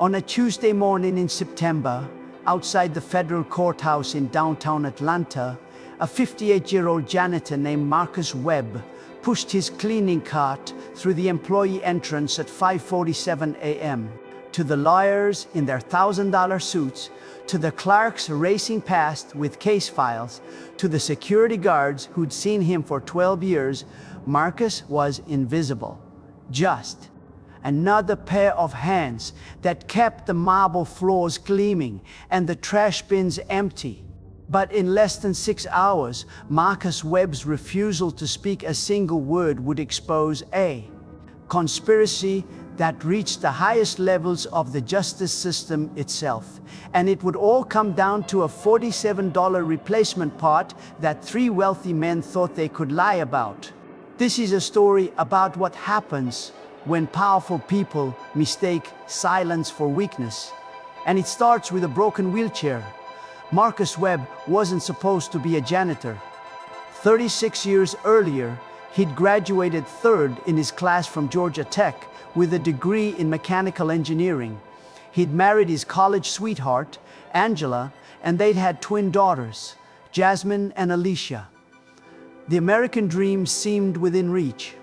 On a Tuesday morning in September, outside the federal courthouse in downtown Atlanta, a 58-year-old janitor named Marcus Webb pushed his cleaning cart through the employee entrance at 5:47 a.m. To the lawyers in their $1,000 suits, to the clerks racing past with case files, to the security guards who'd seen him for 12 years, Marcus was invisible. Just another pair of hands that kept the marble floors gleaming and the trash bins empty. But in less than 6 hours, Marcus Webb's refusal to speak a single word would expose a conspiracy that reached the highest levels of the justice system itself. And it would all come down to a $47 replacement part that 3 wealthy men thought they could lie about. This is a story about what happens when powerful people mistake silence for weakness. And it starts with a broken wheelchair. Marcus Webb wasn't supposed to be a janitor. 36 years earlier, he'd graduated third in his class from Georgia Tech with a degree in mechanical engineering. He'd married his college sweetheart, Angela, and they'd had twin daughters, Jasmine and Alicia. The American dream seemed within reach.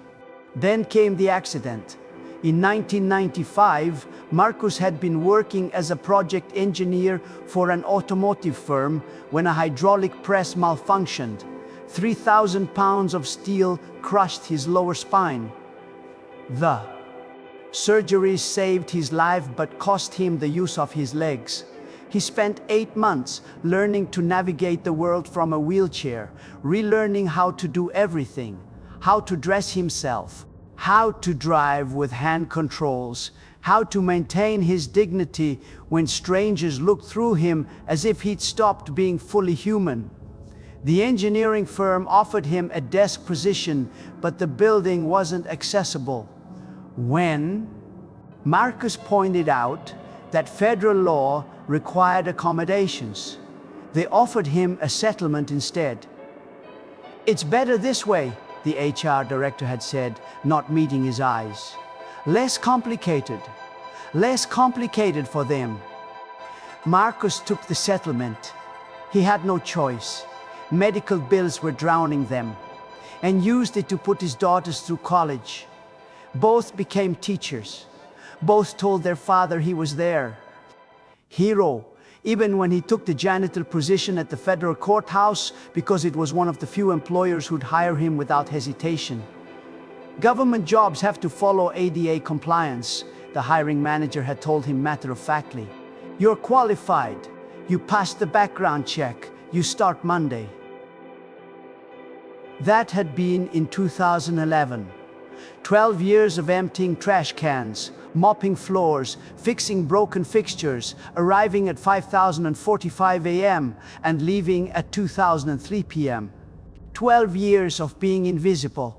Then came the accident. In 1995, Marcus had been working as a project engineer for an automotive firm when a hydraulic press malfunctioned. 3,000 pounds of steel crushed his lower spine. The surgery saved his life but cost him the use of his legs. He spent 8 months learning to navigate the world from a wheelchair, relearning how to do everything, how to dress himself, how to drive with hand controls, how to maintain his dignity when strangers looked through him as if he'd stopped being fully human. The engineering firm offered him a desk position, but the building wasn't accessible. When Marcus pointed out that federal law required accommodations, they offered him a settlement instead. "It's better this way," the HR director had said, not meeting his eyes. Less complicated for them." Marcus took the settlement. He had no choice. Medical bills were drowning them, and used it to put his daughters through college. Both became teachers. Both told their father he was their hero, even when he took the janitor position at the federal courthouse because it was one of the few employers who'd hire him without hesitation. "Government jobs have to follow ADA compliance," the hiring manager had told him matter-of-factly. "You're qualified. You passed the background check. You start Monday." That had been in 2011. 12 years of emptying trash cans, mopping floors, fixing broken fixtures, arriving at 5:45 a.m. and leaving at 2:03 p.m. 12 years of being invisible.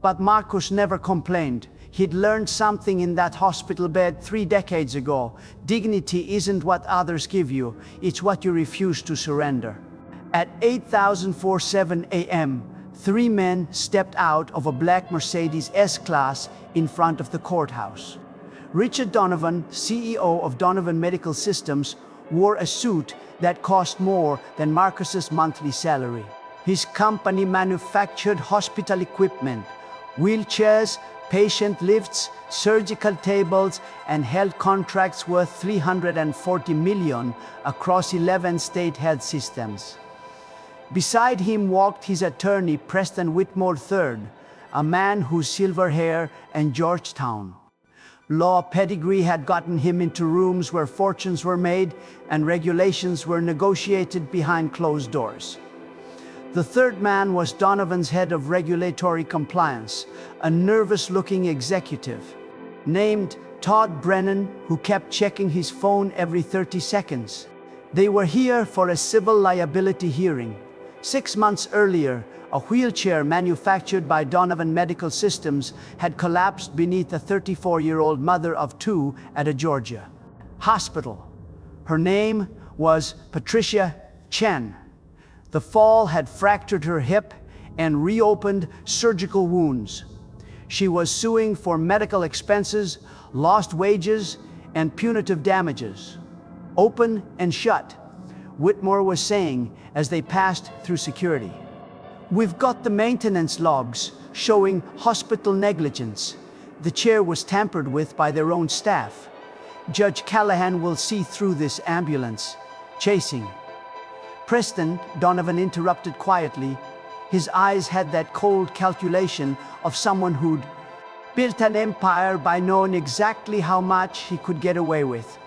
But Marcus never complained. He'd learned something in that hospital bed 3 decades ago. Dignity isn't what others give you, it's what you refuse to surrender. At 8:47 a.m., 3 men stepped out of a black Mercedes S-Class in front of the courthouse. Richard Donovan, CEO of Donovan Medical Systems, wore a suit that cost more than Marcus's monthly salary. His company manufactured hospital equipment, wheelchairs, patient lifts, surgical tables, and held contracts worth $340 million across 11 state health systems. Beside him walked his attorney, Preston Whitmore III, a man whose silver hair and Georgetown law pedigree had gotten him into rooms where fortunes were made and regulations were negotiated behind closed doors. The third man was Donovan's head of regulatory compliance, a nervous-looking executive named Todd Brennan, who kept checking his phone every 30 seconds. They were here for a civil liability hearing. 6 months earlier, a wheelchair manufactured by Donovan Medical Systems had collapsed beneath a 34-year-old mother of 2 at a Georgia hospital. Her name was Patricia Chen. The fall had fractured her hip and reopened surgical wounds. She was suing for medical expenses, lost wages, and punitive damages. Open and shut, Whitmore was saying as they passed through security. We've got the maintenance logs showing hospital negligence. The chair was tampered with by their own staff. Judge Callahan will see through this ambulance chasing. Preston, Donovan interrupted quietly. His eyes had that cold calculation of someone who'd built an empire by knowing exactly how much he could get away with.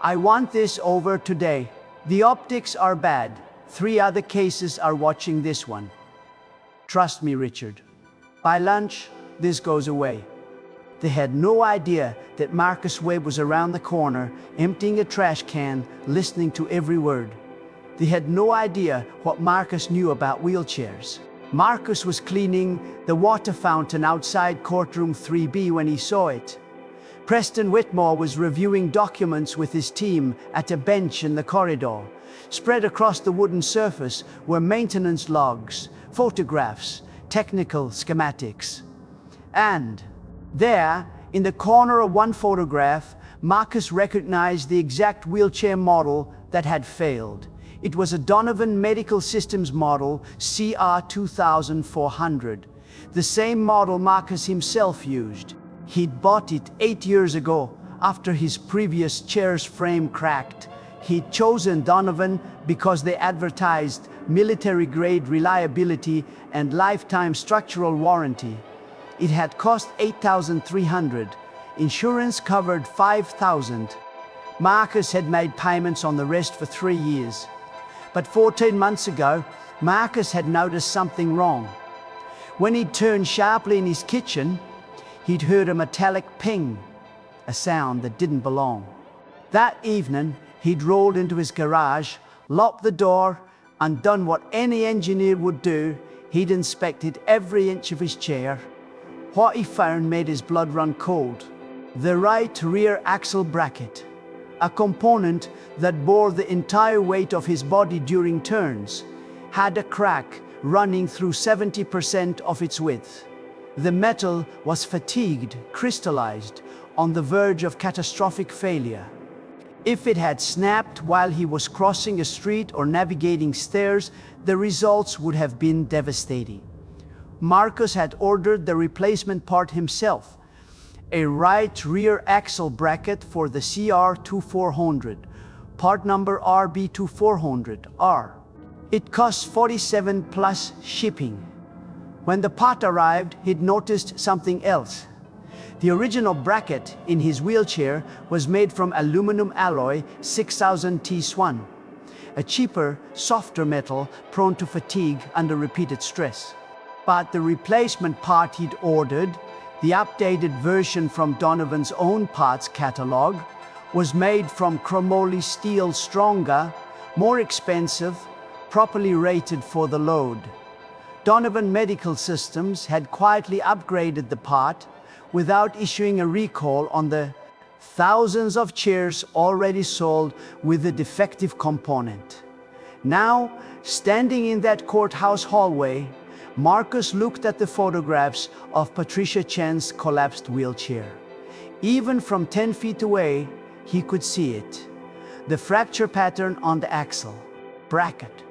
I want this over today. The optics are bad. 3 other cases are watching this one. Trust me, Richard. By lunch, this goes away. They had no idea that Marcus Webb was around the corner, emptying a trash can, listening to every word. They had no idea what Marcus knew about wheelchairs. Marcus was cleaning the water fountain outside Courtroom 3B when he saw it. Preston Whitmore was reviewing documents with his team at a bench in the corridor. Spread across the wooden surface were maintenance logs, photographs, technical schematics. And there, in the corner of one photograph, Marcus recognized the exact wheelchair model that had failed. It was a Donovan Medical Systems model CR 2400, the same model Marcus himself used. He'd bought it 8 years ago after his previous chair's frame cracked. He'd chosen Donovan because they advertised military-grade reliability and lifetime structural warranty. It had cost $8,300. Insurance covered $5,000. Marcus had made payments on the rest for 3 years. But 14 months ago, Marcus had noticed something wrong. When he'd turned sharply in his kitchen, he'd heard a metallic ping, a sound that didn't belong. That evening, he'd rolled into his garage, locked the door, and done what any engineer would do. He'd inspected every inch of his chair. What he found made his blood run cold. The right rear axle bracket, a component that bore the entire weight of his body during turns, had a crack running through 70% of its width. The metal was fatigued, crystallized, on the verge of catastrophic failure. If it had snapped while he was crossing a street or navigating stairs, the results would have been devastating. Marcus had ordered the replacement part himself, a right rear axle bracket for the CR 2400, part number RB2400R. It cost $47 plus shipping. When the part arrived, he'd noticed something else. The original bracket in his wheelchair was made from aluminum alloy 6000 T1, a cheaper, softer metal prone to fatigue under repeated stress. But the replacement part he'd ordered, the updated version from Donovan's own parts catalog, was made from chromoly steel, stronger, more expensive, properly rated for the load. Donovan Medical Systems had quietly upgraded the part without issuing a recall on the thousands of chairs already sold with the defective component. Now, standing in that courthouse hallway, Marcus looked at the photographs of Patricia Chen's collapsed wheelchair. Even from 10 feet away, he could see it. The fracture pattern on the axle, bracket,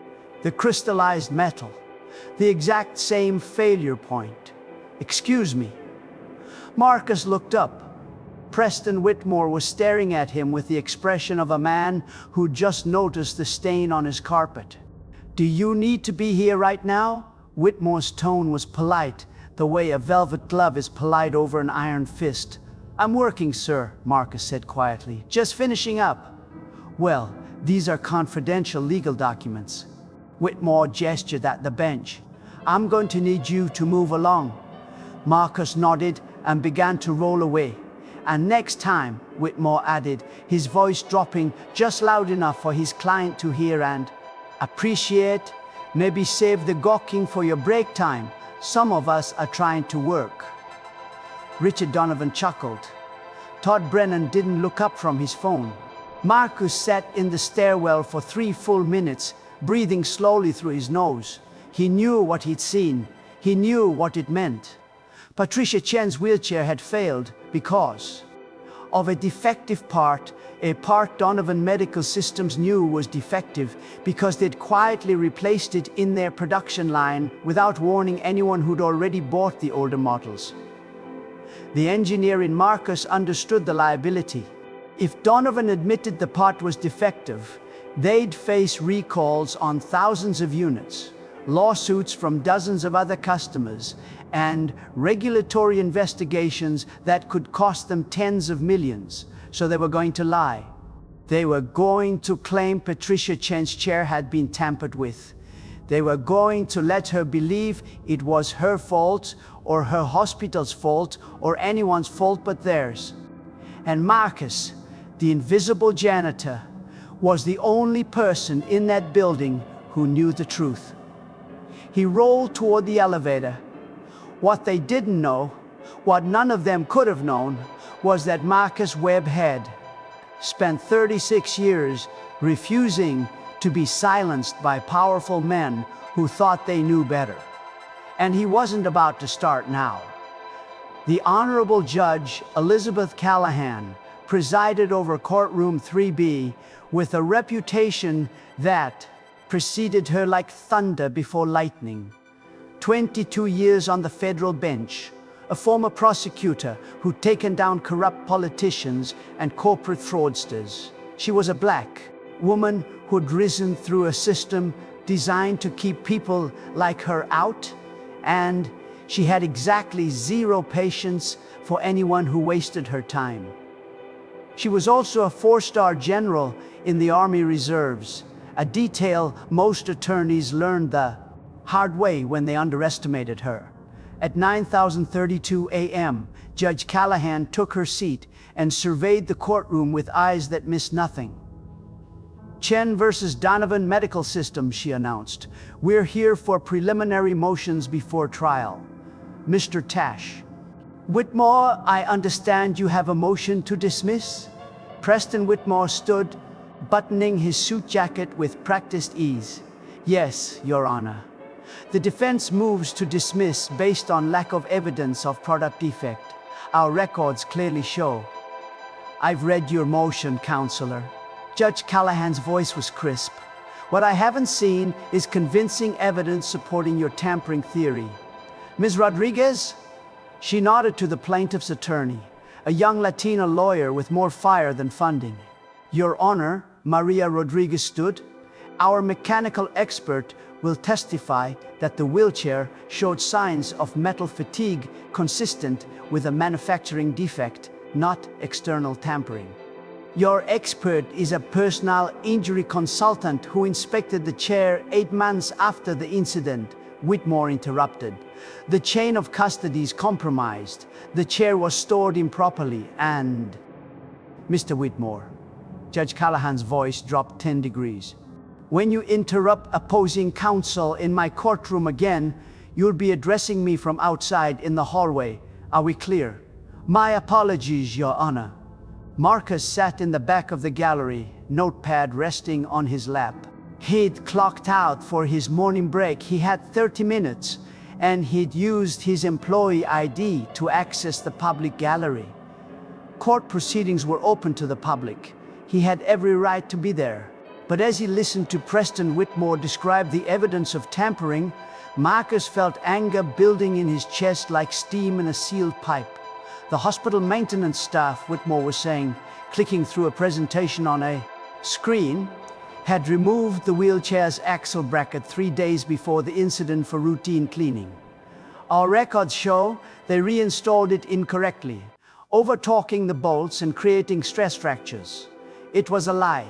the crystallized metal, the exact same failure point. "Excuse me." Marcus looked up. Preston Whitmore was staring at him with the expression of a man who just noticed the stain on his carpet. "Do you need to be here right now?" Whitmore's tone was polite, the way a velvet glove is polite over an iron fist. "I'm working, sir," Marcus said quietly. "Just finishing up." "Well, these are confidential legal documents." Whitmore gestured at the bench. "I'm going to need you to move along." Marcus nodded and began to roll away. "And next time," Whitmore added, his voice dropping just loud enough for his client to hear, "and appreciate, maybe save the gawking for your break time. Some of us are trying to work." Richard Donovan chuckled. Todd Brennan didn't look up from his phone. Marcus sat in the stairwell for 3 full minutes, breathing slowly through his nose. He knew what he'd seen. He knew what it meant. Patricia Chen's wheelchair had failed because of a defective part, a part Donovan Medical Systems knew was defective because they'd quietly replaced it in their production line without warning anyone who'd already bought the older models. The engineer in Marcus understood the liability. If Donovan admitted the part was defective, they'd face recalls on thousands of units, lawsuits from dozens of other customers, and regulatory investigations that could cost them tens of millions. So they were going to lie. They were going to claim Patricia Chen's chair had been tampered with. They were going to let her believe it was her fault, or her hospital's fault, or anyone's fault but theirs. And Marcus, the invisible janitor, was the only person in that building who knew the truth. He rolled toward the elevator. What they didn't know, what none of them could have known, was that Marcus Webb had spent 36 years refusing to be silenced by powerful men who thought they knew better. And he wasn't about to start now. The Honorable Judge Elizabeth Callahan presided over Courtroom 3B with a reputation that preceded her like thunder before lightning. 22 years on the federal bench, a former prosecutor who'd taken down corrupt politicians and corporate fraudsters. She was a black woman who'd risen through a system designed to keep people like her out, and she had exactly zero patience for anyone who wasted her time. She was also a four-star general in the Army Reserves, a detail most attorneys learned the hard way when they underestimated her. At 9:32 a.m., Judge Callahan took her seat and surveyed the courtroom with eyes that missed nothing. Chen versus Donovan Medical Systems, she announced. We're here for preliminary motions before trial. Mr. Tash. Whitmore, I understand you have a motion to dismiss? Preston Whitmore stood, buttoning his suit jacket with practiced ease. Yes, Your Honor. The defense moves to dismiss based on lack of evidence of product defect. Our records clearly show. I've read your motion, Counselor. Judge Callahan's voice was crisp. What I haven't seen is convincing evidence supporting your tampering theory. Ms. Rodriguez? She nodded to the plaintiff's attorney, a young Latina lawyer with more fire than funding. Your Honor, Maria Rodriguez stood. Our mechanical expert will testify that the wheelchair showed signs of metal fatigue consistent with a manufacturing defect, not external tampering. Your expert is a personal injury consultant who inspected the chair 8 months after the incident, Whitmore interrupted. The chain of custody is compromised. The chair was stored improperly and... Mr. Whitmore, Judge Callahan's voice dropped 10 degrees. When you interrupt opposing counsel in my courtroom again, you'll be addressing me from outside in the hallway. Are we clear? My apologies, Your Honor. Marcus sat in the back of the gallery, notepad resting on his lap. He'd clocked out for his morning break. He had 30 minutes, and he'd used his employee ID to access the public gallery. Court proceedings were open to the public. He had every right to be there. But as he listened to Preston Whitmore describe the evidence of tampering, Marcus felt anger building in his chest like steam in a sealed pipe. The hospital maintenance staff, Whitmore was saying, clicking through a presentation on a screen, had removed the wheelchair's axle bracket 3 days before the incident for routine cleaning. Our records show they reinstalled it incorrectly, over-torquing the bolts and creating stress fractures. It was a lie.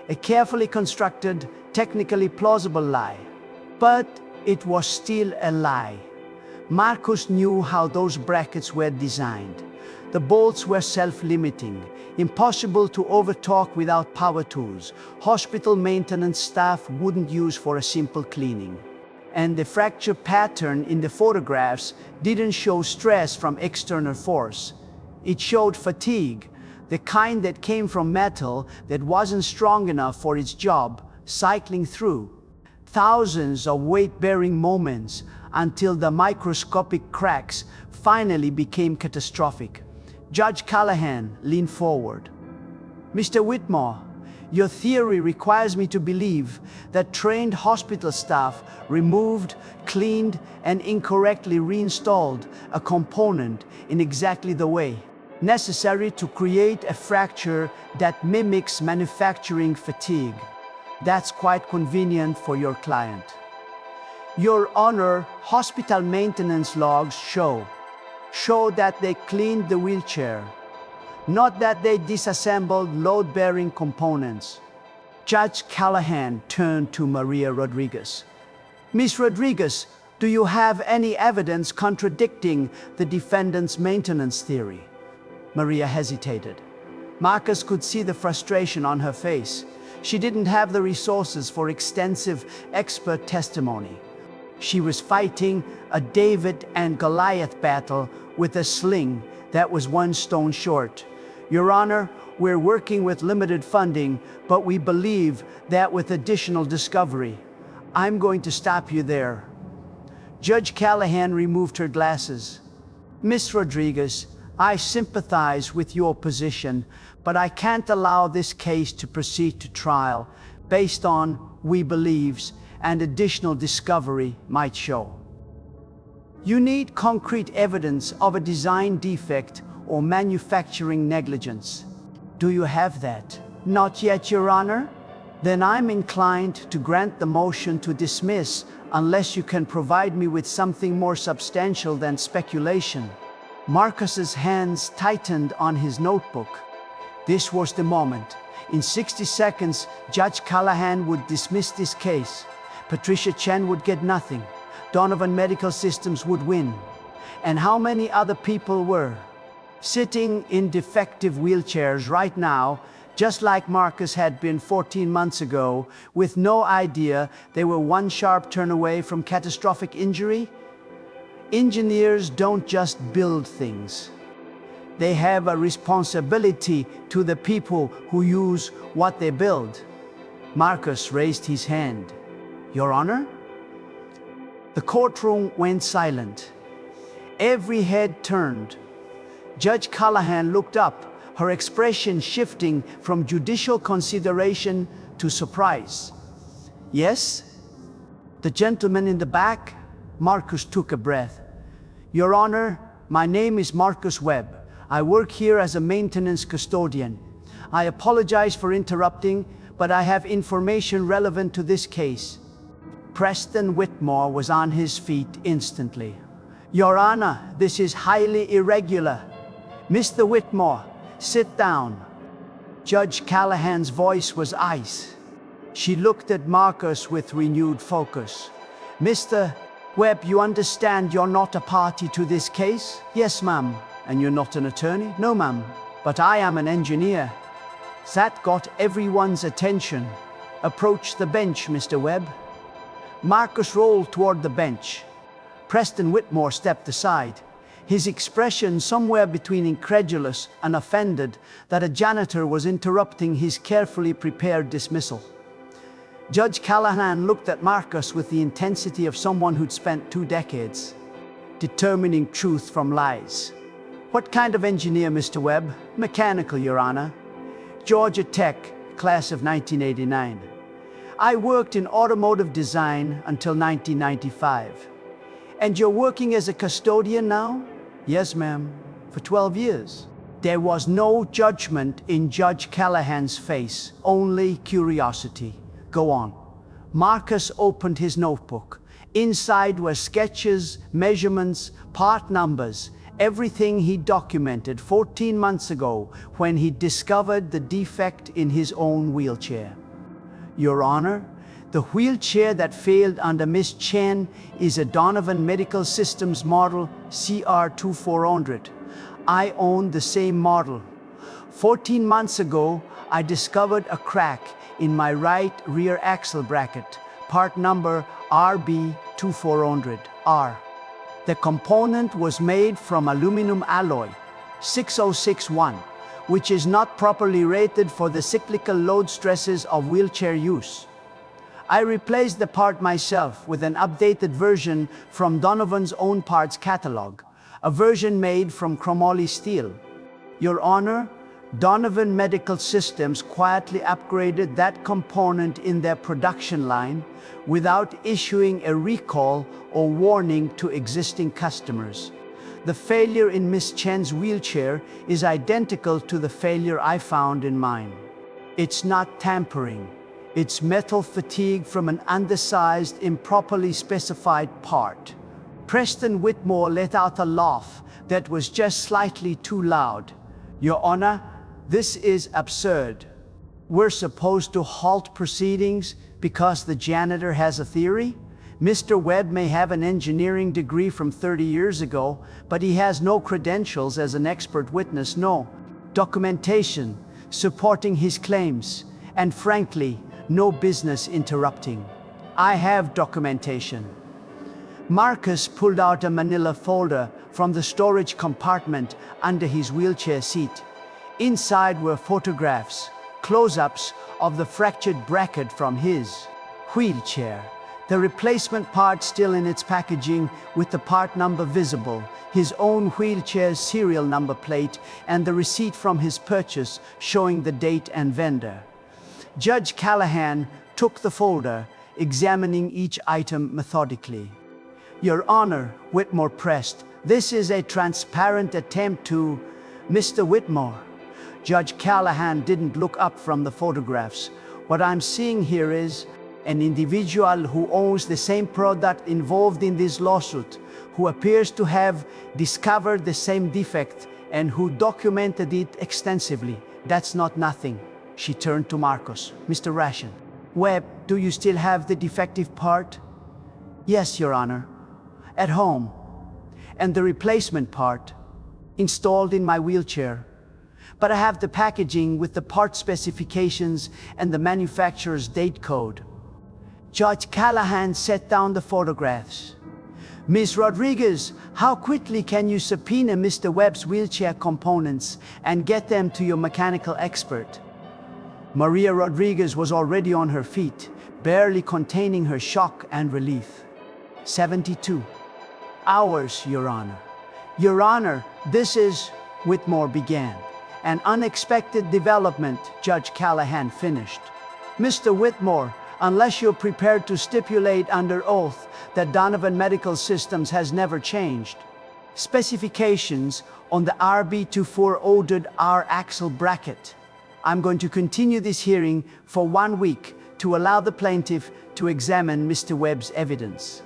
A carefully constructed, technically plausible lie. But it was still a lie. Marcus knew how those brackets were designed. The bolts were self-limiting, impossible to over-torque without power tools. Hospital maintenance staff wouldn't use for a simple cleaning. And the fracture pattern in the photographs didn't show stress from external force. It showed fatigue, the kind that came from metal that wasn't strong enough for its job, cycling through thousands of weight-bearing moments until the microscopic cracks finally became catastrophic. Judge Callahan leaned forward. Mr. Whitmore, your theory requires me to believe that trained hospital staff removed, cleaned, and incorrectly reinstalled a component in exactly the way necessary to create a fracture that mimics manufacturing fatigue. That's quite convenient for your client. Your Honor, hospital maintenance logs show that they cleaned the wheelchair, not that they disassembled load-bearing components. Judge Callahan turned to Maria Rodriguez. Miss Rodriguez, do you have any evidence contradicting the defendant's maintenance theory? Maria hesitated. Marcus could see the frustration on her face. She didn't have the resources for extensive expert testimony. She was fighting a David and Goliath battle with a sling that was one stone short. Your Honor, we're working with limited funding, but we believe that with additional discovery. I'm going to stop you there. Judge Callahan removed her glasses. Miss Rodriguez, I sympathize with your position, but I can't allow this case to proceed to trial based on, we believes, and additional discovery might show. You need concrete evidence of a design defect or manufacturing negligence. Do you have that? Not yet, Your Honor? Then I'm inclined to grant the motion to dismiss unless you can provide me with something more substantial than speculation. Marcus's hands tightened on his notebook. This was the moment. In 60 seconds, Judge Callahan would dismiss this case. Patricia Chen would get nothing. Donovan Medical Systems would win. And how many other people were sitting in defective wheelchairs right now, just like Marcus had been 14 months ago, with no idea they were one sharp turn away from catastrophic injury? Engineers don't just build things. They have a responsibility to the people who use what they build. Marcus raised his hand. Your Honor? The courtroom went silent. Every head turned. Judge Callahan looked up, her expression shifting from judicial consideration to surprise. Yes? The gentleman in the back? Marcus took a breath. Your Honor, my name is Marcus Webb. I work here as a maintenance custodian. I apologize for interrupting, but I have information relevant to this case. Preston Whitmore was on his feet instantly. Your Honor, this is highly irregular. Mr. Whitmore, sit down. Judge Callahan's voice was ice. She looked at Marcus with renewed focus. Mr. Webb, you understand you're not a party to this case? Yes, ma'am. And you're not an attorney? No, ma'am. But I am an engineer. That got everyone's attention. Approach the bench, Mr. Webb. Marcus rolled toward the bench. Preston Whitmore stepped aside, his expression somewhere between incredulous and offended that a janitor was interrupting his carefully prepared dismissal. Judge Callahan looked at Marcus with the intensity of someone who'd spent 2 decades determining truth from lies. What kind of engineer, Mr. Webb? Mechanical, Your Honor. Georgia Tech, class of 1989. I worked in automotive design until 1995. And you're working as a custodian now? Yes, ma'am, for 12 years. There was no judgment in Judge Callahan's face, only curiosity. Go on. Marcus opened his notebook. Inside were sketches, measurements, part numbers, everything he documented 14 months ago when he discovered the defect in his own wheelchair. Your Honor, the wheelchair that failed under Miss Chen is a Donovan Medical Systems model CR2400. I own the same model. 14 months ago, I discovered a crack in my right rear axle bracket, part number RB2400R. The component was made from aluminum alloy 6061, which is not properly rated for the cyclical load stresses of wheelchair use. I replaced the part myself with an updated version from Donovan's own parts catalog, a version made from chromoly steel. Your Honor, Donovan Medical Systems quietly upgraded that component in their production line without issuing a recall or warning to existing customers. The failure in Miss Chen's wheelchair is identical to the failure I found in mine. It's not tampering. It's metal fatigue from an undersized, improperly specified part. Preston Whitmore let out a laugh that was just slightly too loud. Your Honor, this is absurd. We're supposed to halt proceedings because the janitor has a theory? Mr. Webb may have an engineering degree from 30 years ago, but he has no credentials as an expert witness, no documentation supporting his claims, and frankly, no business interrupting. I have documentation. Marcus pulled out a manila folder from the storage compartment under his wheelchair seat. Inside were photographs, close-ups of the fractured bracket from his wheelchair, the replacement part still in its packaging with the part number visible, his own wheelchair's serial number plate, and the receipt from his purchase showing the date and vendor. Judge Callahan took the folder, examining each item methodically. Your Honor, Whitmore pressed, this is a transparent attempt to... Mr. Whitmore. Judge Callahan didn't look up from the photographs. What I'm seeing here is an individual who owns the same product involved in this lawsuit, who appears to have discovered the same defect and who documented it extensively. That's not nothing. She turned to Marcus. Mr. Ration. Webb, do you still have the defective part? Yes, Your Honor. At home. And the replacement part installed in my wheelchair. But I have the packaging with the part specifications and the manufacturer's date code. Judge Callahan set down the photographs. Ms. Rodriguez, how quickly can you subpoena Mr. Webb's wheelchair components and get them to your mechanical expert? Maria Rodriguez was already on her feet, barely containing her shock and relief. 72 hours, Your Honor. Your Honor, this is... Whitmore began. An unexpected development, Judge Callahan finished. Mr. Whitmore, unless you're prepared to stipulate under oath that Donovan Medical Systems has never changed specifications on the RB24 ordered R-axle bracket, I'm going to continue this hearing for 1 week to allow the plaintiff to examine Mr. Webb's evidence.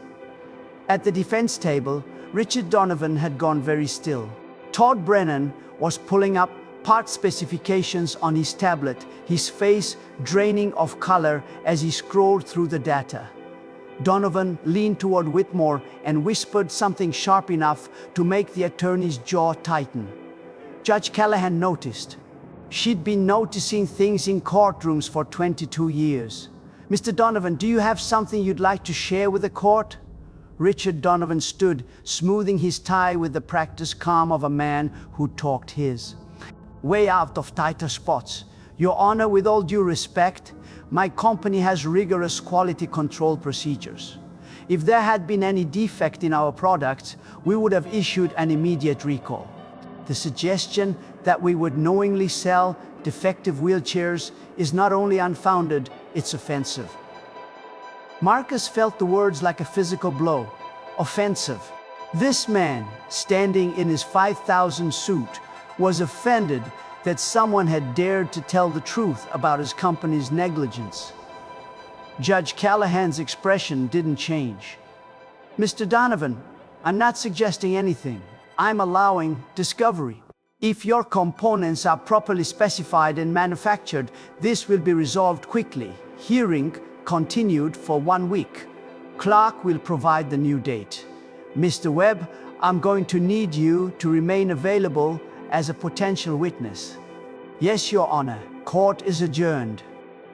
At the defense table, Richard Donovan had gone very still. Todd Brennan was pulling up part specifications on his tablet, his face draining of color as he scrolled through the data. Donovan leaned toward Whitmore and whispered something sharp enough to make the attorney's jaw tighten. Judge Callahan noticed. She'd been noticing things in courtrooms for 22 years. Mr. Donovan, do you have something you'd like to share with the court? Richard Donovan stood, smoothing his tie with the practiced calm of a man who talked his way out of tighter spots. Your Honor, with all due respect, my company has rigorous quality control procedures. If there had been any defect in our products, we would have issued an immediate recall. The suggestion that we would knowingly sell defective wheelchairs is not only unfounded, it's offensive. Marcus felt the words like a physical blow. Offensive. This man, standing in his 5,000 suit, was offended that someone had dared to tell the truth about his company's negligence. Judge Callahan's expression didn't change. Mr. Donovan, I'm not suggesting anything. I'm allowing discovery. If your components are properly specified and manufactured, this will be resolved quickly. Hearing continued for 1 week. Clerk will provide the new date. Mr. Webb, I'm going to need you to remain available as a potential witness. Yes, Your Honor. Court is adjourned.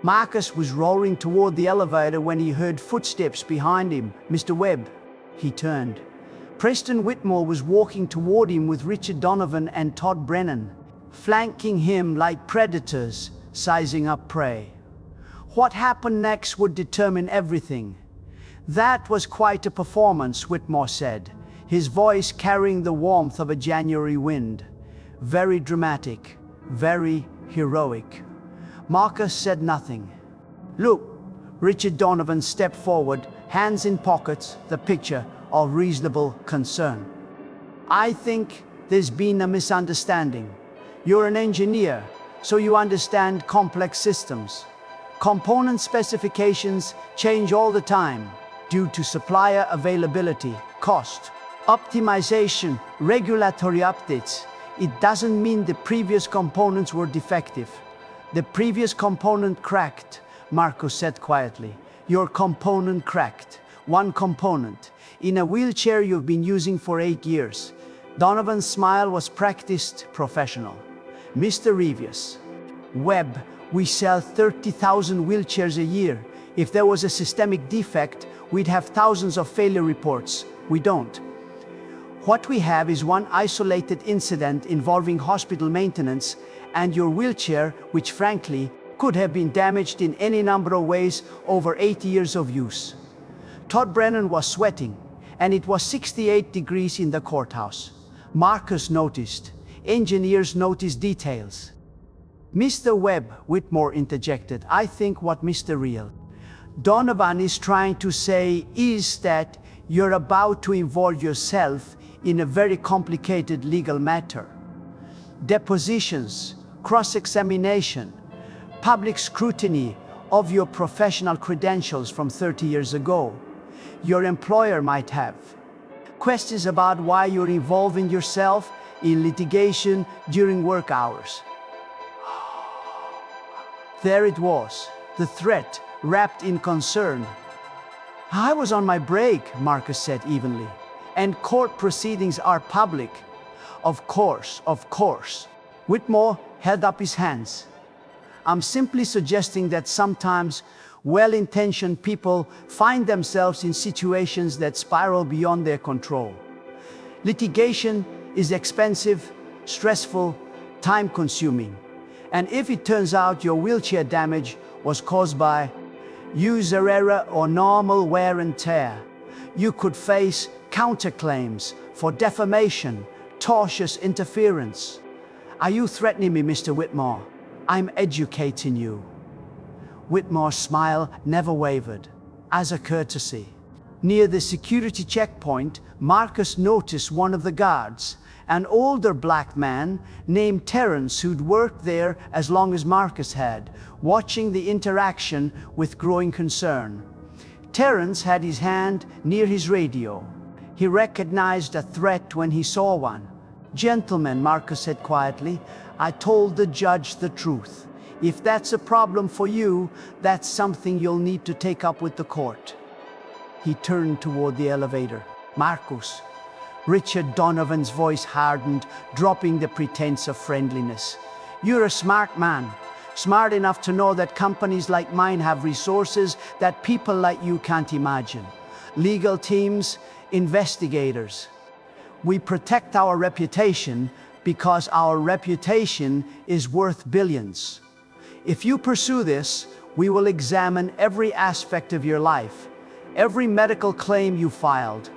Marcus was roaring toward the elevator when he heard footsteps behind him. Mr. Webb. He turned. Preston Whitmore was walking toward him with Richard Donovan and Todd Brennan, flanking him like predators, sizing up prey. What happened next would determine everything. That was quite a performance, Whitmore said, his voice carrying the warmth of a January wind. very dramatic, very heroic. Marcus said nothing. "Look," Richard Donovan stepped forward, hands in pockets, the picture of reasonable concern. "I think there's been a misunderstanding. You're an engineer, so you understand complex systems. Component specifications change all the time due to supplier availability, cost, optimization, regulatory updates. It doesn't mean the previous components were defective. The previous component cracked," Marcus said quietly. "Your component cracked. One component. In a wheelchair you've been using for 8 years." Donovan's smile was practiced, professional. "Mr. Reeves, Webb, we sell 30,000 wheelchairs a year. If there was a systemic defect, we'd have thousands of failure reports. We don't. What we have is one isolated incident involving hospital maintenance and your wheelchair, which frankly could have been damaged in any number of ways over 8 years of use." Todd Brennan was sweating, and it was 68 degrees in the courthouse. Marcus noticed. Engineers notice details. "Mr. Webb," Whitmore interjected, "I think what Mr. Real Donovan is trying to say is that you're about to involve yourself in a very complicated legal matter. Depositions, cross-examination, public scrutiny of your professional credentials from 30 years ago. Your employer might have questions about why you're involving yourself in litigation during work hours." There it was, the threat wrapped in concern. "I was on my break," Marcus said evenly, "and court proceedings are public." Of course, of course." Whitmore held up his hands. "I'm simply suggesting that sometimes well-intentioned people find themselves in situations that spiral beyond their control. Litigation is expensive, stressful, time-consuming. And if it turns out your wheelchair damage was caused by user error or normal wear and tear, you could face counterclaims for defamation, tortious interference. Are you threatening me, Mr. Whitmore? I'm educating you." Whitmore's smile never wavered, as a courtesy. Near the security checkpoint, Marcus noticed one of the guards, an older black man named Terrence who'd worked there as long as Marcus had, watching the interaction with growing concern. Terrence had his hand near his radio. He recognized a threat when he saw one. "Gentlemen," Marcus said quietly, "I told the judge the truth. If that's a problem for you, that's something you'll need to take up with the court." He turned toward the elevator. "Marcus." Richard Donovan's voice hardened, dropping the pretense of friendliness. "You're a smart man, smart enough to know that companies like mine have resources that people like you can't imagine. Legal teams, investigators. We protect our reputation because our reputation is worth billions. If you pursue this, we will examine every aspect of your life, every medical claim you filed,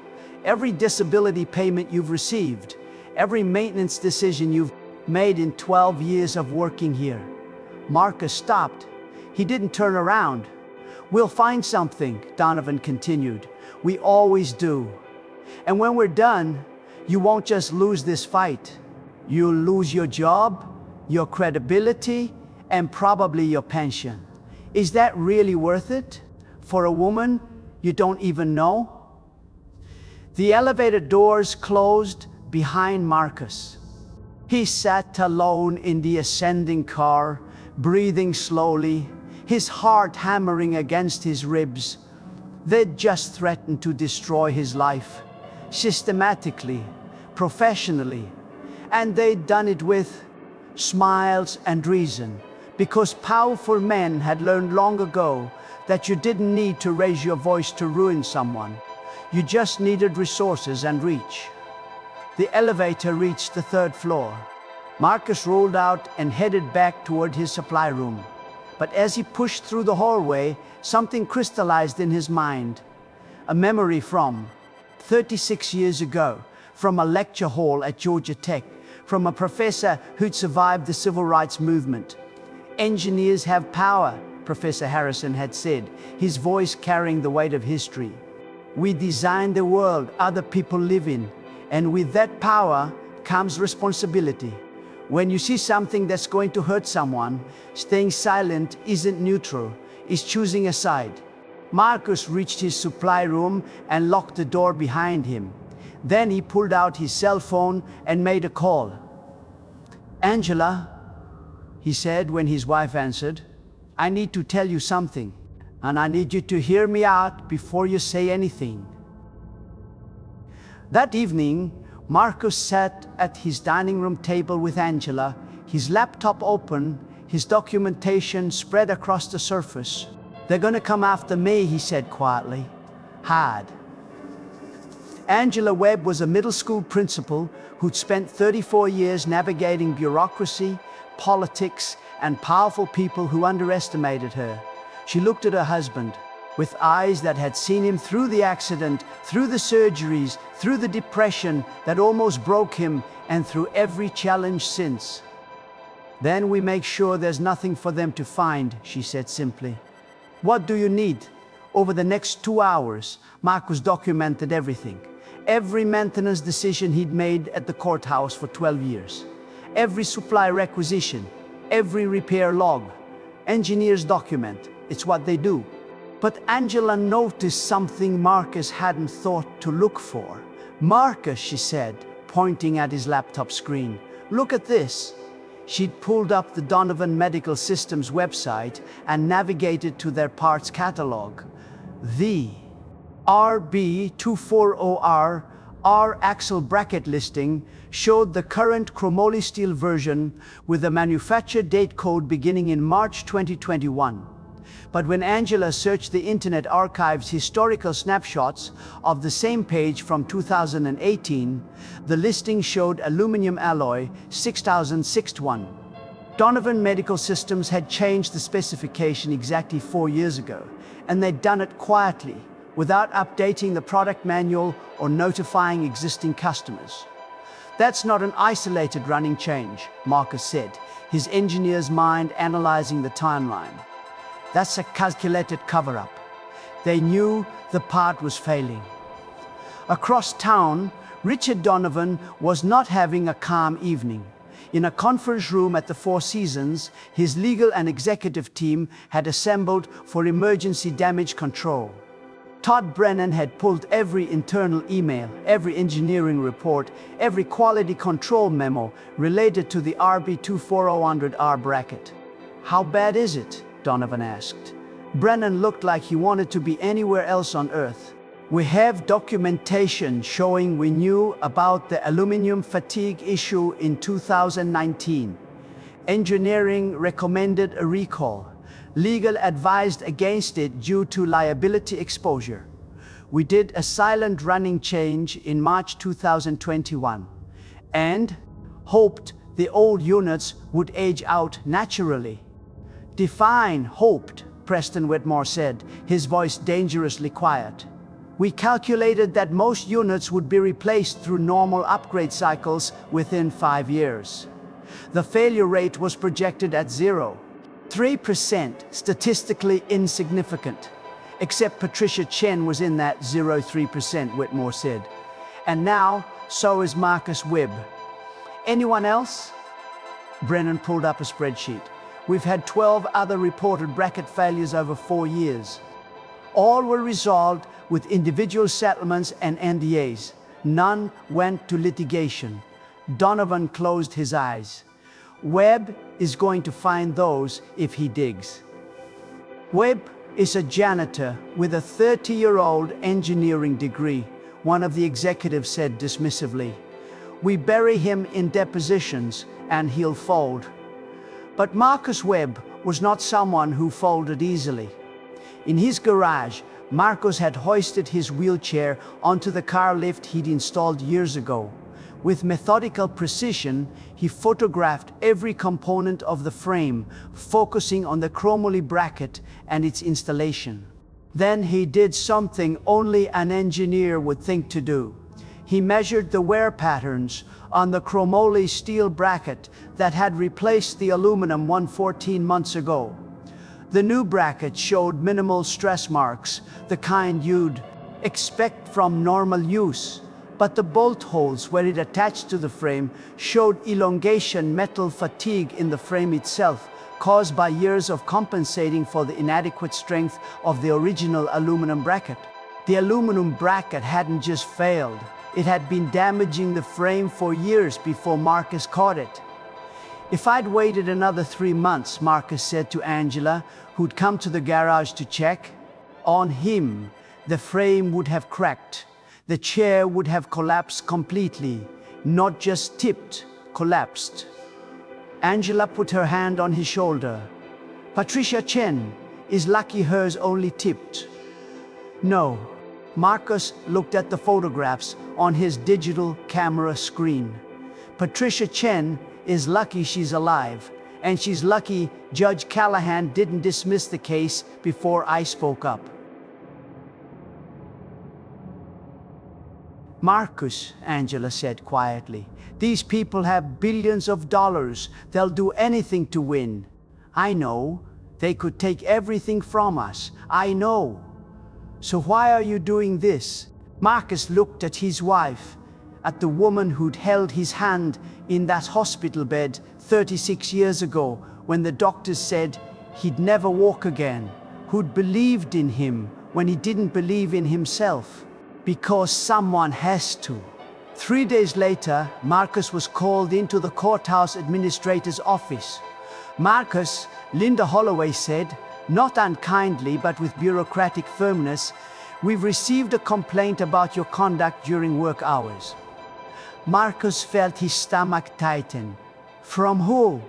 every disability payment you've received, every maintenance decision you've made in 12 years of working here." Marcus stopped. He didn't turn around. "We'll find something," Donovan continued. "We always do. And when we're done, you won't just lose this fight. You'll lose your job, your credibility, and probably your pension. Is that really worth it? For a woman you don't even know?" The elevator doors closed behind Marcus. He sat alone in the ascending car, breathing slowly, his heart hammering against his ribs. They'd just threatened to destroy his life, systematically, professionally, and they'd done it with smiles and reason, because powerful men had learned long ago that you didn't need to raise your voice to ruin someone. You just needed resources and reach. The elevator reached the 3rd floor. Marcus rolled out and headed back toward his supply room. But as he pushed through the hallway, something crystallized in his mind. A memory from 36 years ago, from a lecture hall at Georgia Tech, from a professor who'd survived the civil rights movement. "Engineers have power," Professor Harrison had said, his voice carrying the weight of history. "We design the world other people live in, and with that power comes responsibility. When you see something that's going to hurt someone, staying silent isn't neutral, it's choosing a side." Marcus reached his supply room and locked the door behind him. Then he pulled out his cell phone and made a call. "Angela," he said when his wife answered, "I need to tell you something, and I need you to hear me out before you say anything." That evening, Marcus sat at his dining room table with Angela, his laptop open, his documentation spread across the surface. "They're gonna come after me," he said quietly. "Hard." Angela Webb was a middle school principal who'd spent 34 years navigating bureaucracy, politics, and powerful people who underestimated her. She looked at her husband with eyes that had seen him through the accident, through the surgeries, through the depression that almost broke him, and through every challenge since. "Then we make sure there's nothing for them to find," she said simply. "What do you need?" Over the next 2 hours, Marcus documented everything. Every maintenance decision he'd made at the courthouse for 12 years. Every supply requisition, every repair log. Engineers document, it's what they do. But Angela noticed something Marcus hadn't thought to look for. "Marcus," she said, pointing at his laptop screen, "look at this." She'd pulled up the Donovan Medical Systems website and navigated to their parts catalog. The RB240R R-axle bracket listing showed the current chromoly steel version with a manufacture date code beginning in March 2021. But when Angela searched the Internet Archive's historical snapshots of the same page from 2018, the listing showed aluminum alloy 6061. Donovan Medical Systems had changed the specification exactly 4 years ago, and they'd done it quietly, without updating the product manual or notifying existing customers. "That's not an isolated running change," Marcus said, his engineer's mind analyzing the timeline. "That's a calculated cover-up. They knew the part was failing." Across town, Richard Donovan was not having a calm evening. In a conference room at the Four Seasons, his legal and executive team had assembled for emergency damage control. Todd Brennan had pulled every internal email, every engineering report, every quality control memo related to the RB240R bracket. "How bad is it?" Donovan asked. Brennan looked like he wanted to be anywhere else on Earth. "We have documentation showing we knew about the aluminum fatigue issue in 2019. Engineering recommended a recall. Legal advised against it due to liability exposure. We did a silent running change in March 2021 and hoped the old units would age out naturally." "Define hoped," Preston Whitmore said, his voice dangerously quiet. "We calculated that most units would be replaced through normal upgrade cycles within 5 years. The failure rate was projected at 0.3%, statistically insignificant. Except Patricia Chen was in that 0.3%, Whitmore said. And now, so is Marcus Webb. Anyone else?" Brennan pulled up a spreadsheet. "We've had 12 other reported bracket failures over 4 years. All were resolved with individual settlements and NDAs. None went to litigation." Donovan closed his eyes. "Webb is going to find those if he digs." "Webb is a janitor with a 30-year-old engineering degree," one of the executives said dismissively. "We bury him in depositions and he'll fold." But Marcus Webb was not someone who folded easily. In his garage, Marcus had hoisted his wheelchair onto the car lift he'd installed years ago. With methodical precision, he photographed every component of the frame, focusing on the chromoly bracket and its installation. Then he did something only an engineer would think to do. He measured the wear patterns on the chromoly steel bracket that had replaced the aluminum one 14 months ago. The new bracket showed minimal stress marks, the kind you'd expect from normal use, but the bolt holes where it attached to the frame showed elongation, metal fatigue in the frame itself, caused by years of compensating for the inadequate strength of the original aluminum bracket. The aluminum bracket hadn't just failed, it had been damaging the frame for years before Marcus caught it. If I'd waited another 3 months, Marcus said to Angela, who'd come to the garage to check, on him, the frame would have cracked. The chair would have collapsed completely, not just tipped, collapsed. Angela put her hand on his shoulder. Patricia Chen, is lucky hers only tipped. No. Marcus looked at the photographs on his digital camera screen. Patricia Chen is lucky she's alive, and she's lucky Judge Callahan didn't dismiss the case before I spoke up. Marcus, Angela said quietly, these people have billions of dollars. They'll do anything to win. I know. They could take everything from us. I know. So why are you doing this? Marcus looked at his wife, at the woman who'd held his hand in that hospital bed 36 years ago when the doctors said he'd never walk again, who'd believed in him when he didn't believe in himself. Because someone has to. 3 days later, Marcus was called into the courthouse administrator's office. Marcus, Linda Holloway said, not unkindly but with bureaucratic firmness, we've received a complaint about your conduct during work hours. Marcus felt his stomach tighten. From who?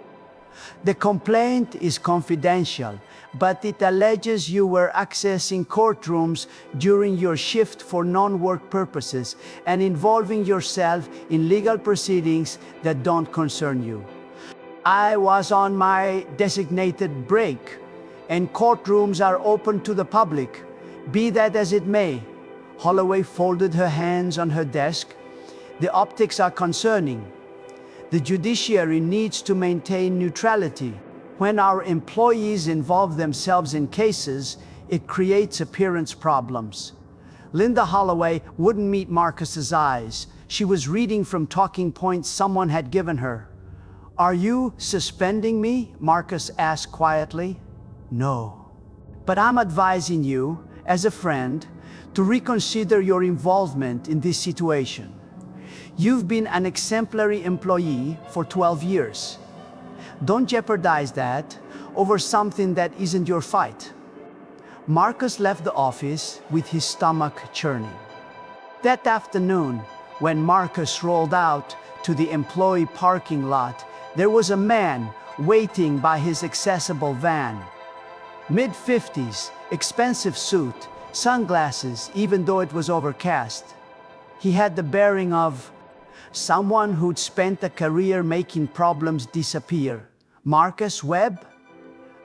The complaint is confidential, but it alleges you were accessing courtrooms during your shift for non-work purposes and involving yourself in legal proceedings that don't concern you. I was on my designated break, and courtrooms are open to the public. Be that as it may. Holloway folded her hands on her desk. The optics are concerning. The judiciary needs to maintain neutrality. When our employees involve themselves in cases, it creates appearance problems. Linda Holloway wouldn't meet Marcus's eyes. She was reading from talking points someone had given her. Are you suspending me? Marcus asked quietly. No. But I'm advising you, as a friend, to reconsider your involvement in this situation. You've been an exemplary employee for 12 years. Don't jeopardize that over something that isn't your fight. Marcus left the office with his stomach churning. That afternoon, when Marcus rolled out to the employee parking lot, there was a man waiting by his accessible van. Mid-50s, expensive suit, sunglasses, even though it was overcast. He had the bearing of someone who'd spent a career making problems disappear. Marcus Webb?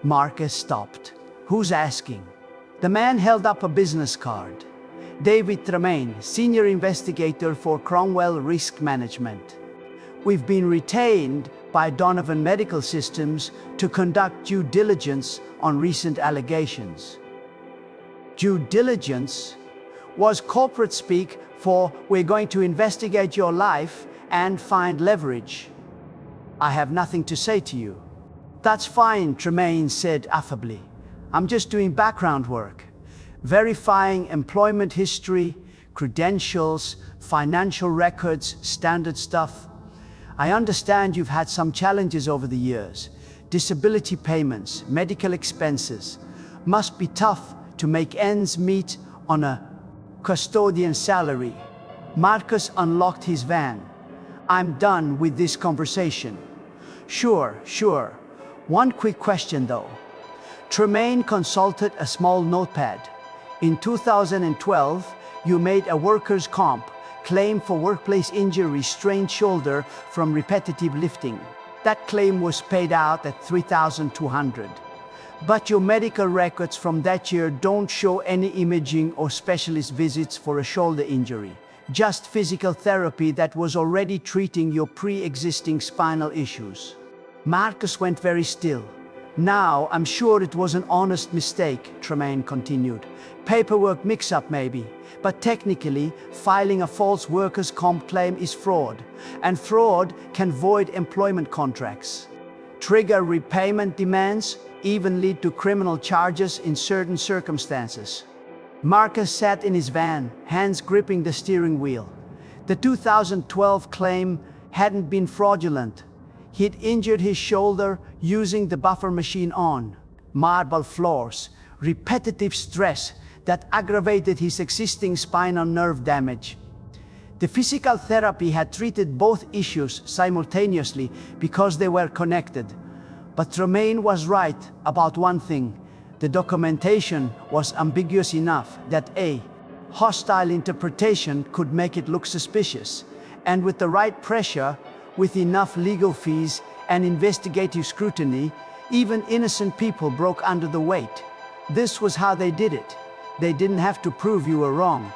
Marcus stopped. Who's asking? The man held up a business card. David Tremaine, Senior Investigator for Cromwell Risk Management. We've been retained by Donovan Medical Systems to conduct due diligence on recent allegations. Due diligence was corporate speak for we're going to investigate your life and find leverage. I have nothing to say to you. That's fine, Tremaine said affably. I'm just doing background work, verifying employment history, credentials, financial records, standard stuff. I understand you've had some challenges over the years. Disability payments, medical expenses. Must be tough to make ends meet on a custodian salary. Marcus unlocked his van. I'm done with this conversation. Sure. One quick question though. Tremaine consulted a small notepad. In 2012, you made a workers' comp claim for workplace injury, strained shoulder from repetitive lifting. That claim was paid out at $3,200. But your medical records from that year don't show any imaging or specialist visits for a shoulder injury. Just physical therapy that was already treating your pre-existing spinal issues. Marcus went very still. Now, I'm sure it was an honest mistake, Tremaine continued. Paperwork mix-up maybe, but technically, filing a false workers' comp claim is fraud, and fraud can void employment contracts, trigger repayment demands, even lead to criminal charges in certain circumstances. Marcus sat in his van, hands gripping the steering wheel. The 2012 claim hadn't been fraudulent. He'd injured his shoulder using the buffer machine on marble floors, repetitive stress that aggravated his existing spinal nerve damage. The physical therapy had treated both issues simultaneously because they were connected. But Tremaine was right about one thing. The documentation was ambiguous enough that a hostile interpretation could make it look suspicious, and with the right pressure, with enough legal fees and investigative scrutiny, even innocent people broke under the weight. This was how they did it. They didn't have to prove you were wrong.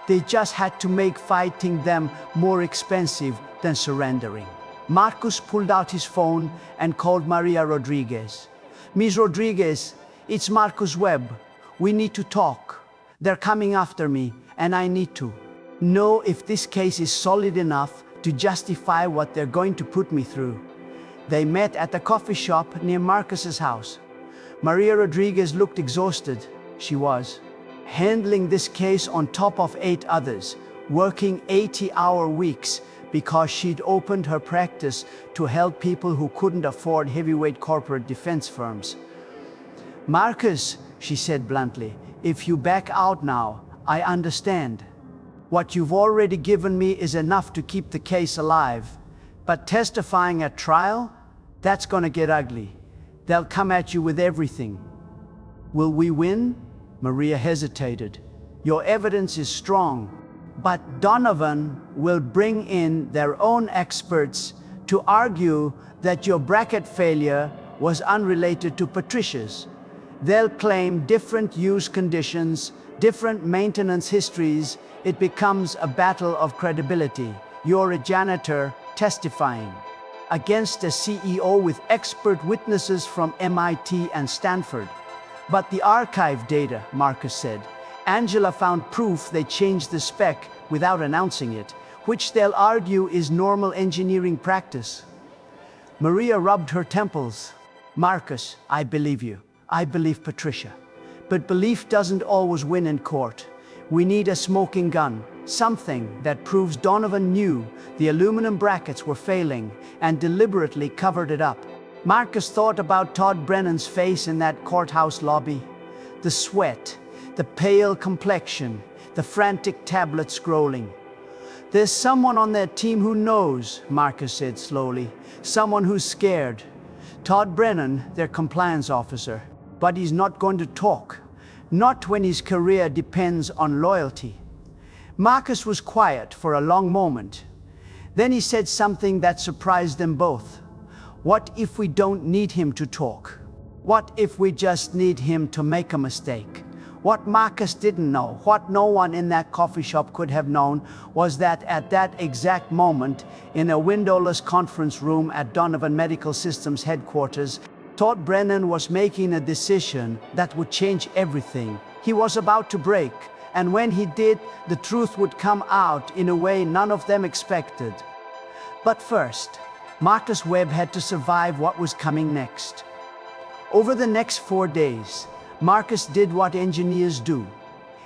They just had to make fighting them more expensive than surrendering. Marcus pulled out his phone and called Maria Rodriguez. Miss Rodriguez, it's Marcus Webb. We need to talk. They're coming after me, and I need to know if this case is solid enough to justify what they're going to put me through. They met at a coffee shop near Marcus's house. Maria Rodriguez looked exhausted. She was handling this case on top of 8 others, working 80-hour weeks because she'd opened her practice to help people who couldn't afford heavyweight corporate defense firms. Marcus, she said bluntly, if you back out now, I understand. What you've already given me is enough to keep the case alive. But testifying at trial, that's gonna get ugly. They'll come at you with everything. Will we win? Maria hesitated. Your evidence is strong, but Donovan will bring in their own experts to argue that your bracket failure was unrelated to Patricia's. They'll claim different use conditions, different maintenance histories. It becomes a battle of credibility. You're a janitor testifying against a CEO with expert witnesses from MIT and Stanford. But the archive data, Marcus said. Angela found proof they changed the spec without announcing it, which they'll argue is normal engineering practice. Maria rubbed her temples. Marcus, I believe you. I believe Patricia. But belief doesn't always win in court. We need a smoking gun, something that proves Donovan knew the aluminum brackets were failing and deliberately covered it up. Marcus thought about Todd Brennan's face in that courthouse lobby. The sweat, the pale complexion, the frantic tablet scrolling. There's someone on their team who knows, Marcus said slowly. Someone who's scared. Todd Brennan, their compliance officer. But he's not going to talk. Not when his career depends on loyalty. Marcus was quiet for a long moment. Then he said something that surprised them both. What if we don't need him to talk? What if we just need him to make a mistake? What Marcus didn't know, what no one in that coffee shop could have known, was that at that exact moment, in a windowless conference room at Donovan Medical Systems headquarters, Todd Brennan was making a decision that would change everything. He was about to break, and when he did, the truth would come out in a way none of them expected. But first, Marcus Webb had to survive what was coming next. Over the next 4 days, Marcus did what engineers do.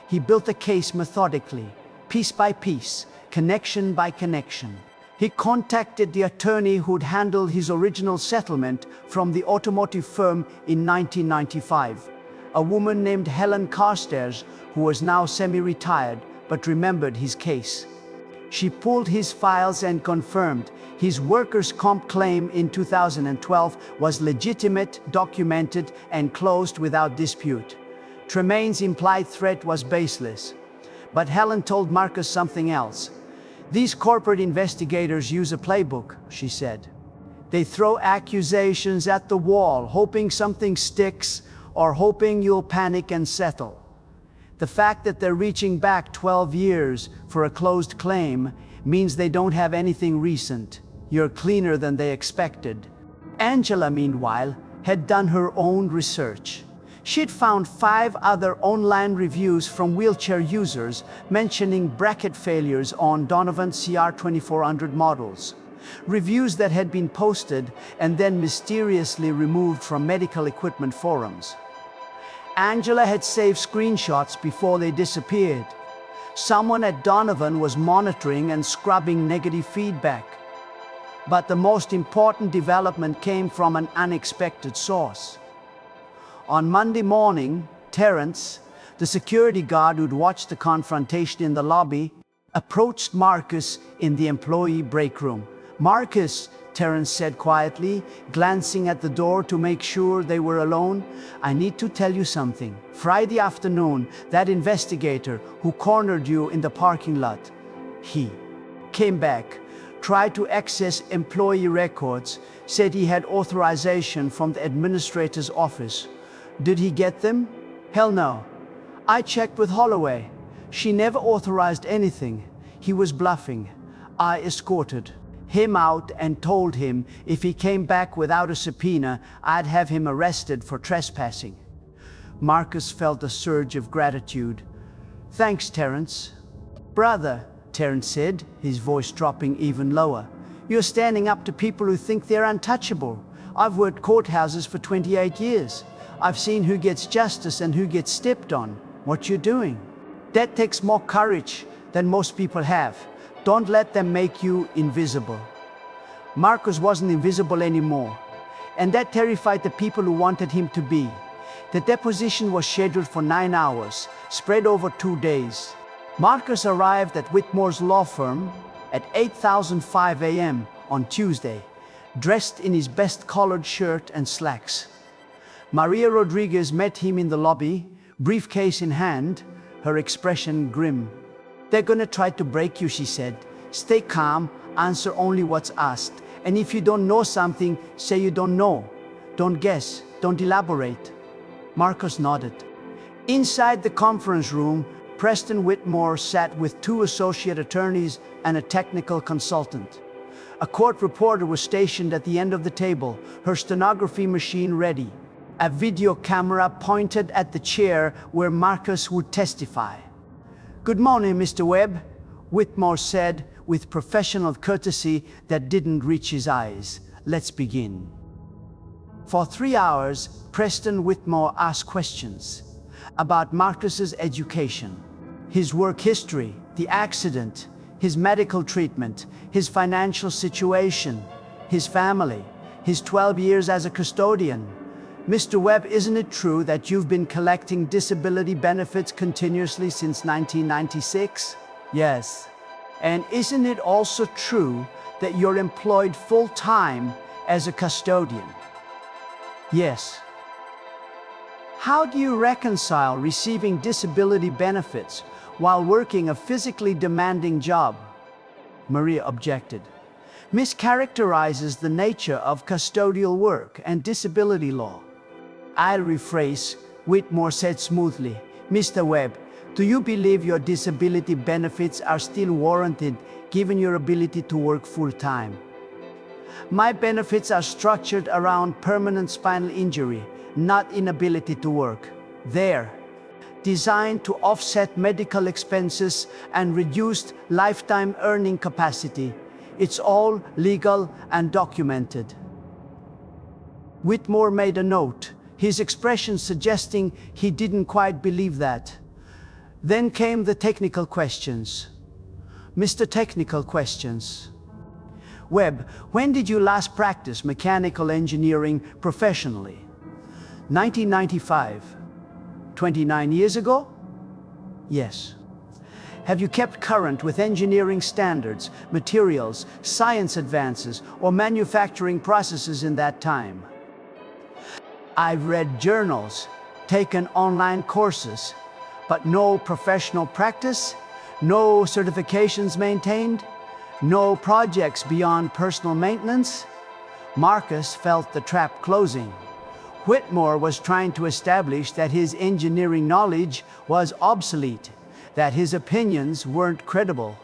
He built a case methodically, piece by piece, connection by connection. He contacted the attorney who'd handled his original settlement from the automotive firm in 1995, a woman named Helen Carstairs, who was now semi-retired but remembered his case. She pulled his files and confirmed his workers' comp claim in 2012 was legitimate, documented, and closed without dispute. Tremaine's implied threat was baseless. But Helen told Marcus something else. These corporate investigators use a playbook, she said. They throw accusations at the wall, hoping something sticks or hoping you'll panic and settle. The fact that they're reaching back 12 years for a closed claim means they don't have anything recent. You're cleaner than they expected. Angela, meanwhile, had done her own research. She'd found 5 other online reviews from wheelchair users mentioning bracket failures on Donovan CR2400 models. Reviews that had been posted and then mysteriously removed from medical equipment forums. Angela had saved screenshots before they disappeared. Someone at Donovan was monitoring and scrubbing negative feedback. But the most important development came from an unexpected source. On Monday morning, Terence, the security guard who'd watched the confrontation in the lobby, approached Marcus in the employee break room. "Marcus," Terence said quietly, glancing at the door to make sure they were alone, "I need to tell you something. Friday afternoon, that investigator who cornered you in the parking lot, he came back, tried to access employee records, said he had authorization from the administrator's office. Did he get them? Hell no. I checked with Holloway. She never authorized anything. He was bluffing. I escorted him out and told him if he came back without a subpoena, I'd have him arrested for trespassing." Marcus felt a surge of gratitude. "Thanks, Terence." "Brother," Terence said, his voice dropping even lower, "you're standing up to people who think they're untouchable. I've worked courthouses for 28 years. I've seen who gets justice and who gets stepped on. What you're doing, that takes more courage than most people have. Don't let them make you invisible." Marcus wasn't invisible anymore, and that terrified the people who wanted him to be. The deposition was scheduled for 9 hours, spread over 2 days. Marcus arrived at Whitmore's law firm at 8:05 a.m. on Tuesday, dressed in his best collared shirt and slacks. Maria Rodriguez met him in the lobby, briefcase in hand, her expression grim. "They're gonna try to break you," she said. "Stay calm, answer only what's asked. And if you don't know something, say you don't know. Don't guess, don't elaborate." Marcus nodded. Inside the conference room, Preston Whitmore sat with 2 associate attorneys and a technical consultant. A court reporter was stationed at the end of the table, her stenography machine ready. A video camera pointed at the chair where Marcus would testify. "Good morning, Mr. Webb," Whitmore said with professional courtesy that didn't reach his eyes. "Let's begin." For 3 hours, Preston Whitmore asked questions about Marcus's education, his work history, the accident, his medical treatment, his financial situation, his family, his 12 years as a custodian. "Mr. Webb, isn't it true that you've been collecting disability benefits continuously since 1996? "Yes." "And isn't it also true that you're employed full-time as a custodian?" "Yes." "How do you reconcile receiving disability benefits while working a physically demanding job?" Maria objected. "Mischaracterizes the nature of custodial work and disability law." "I'll rephrase," Whitmore said smoothly. "Mr. Webb, do you believe your disability benefits are still warranted given your ability to work full-time?" "My benefits are structured around permanent spinal injury, not inability to work. They're designed to offset medical expenses and reduced lifetime earning capacity. It's all legal and documented." Whitmore made a note, his expression suggesting he didn't quite believe that. Then came the technical questions. "Mr. Technical Questions. Webb, when did you last practice mechanical engineering professionally?" 1995. 29 years ago? "Yes." "Have you kept current with engineering standards, materials, science advances, or manufacturing processes in that time?" "I've read journals, taken online courses, but no professional practice, no certifications maintained, no projects beyond personal maintenance." Marcus felt the trap closing. Whitmore was trying to establish that his engineering knowledge was obsolete, that his opinions weren't credible.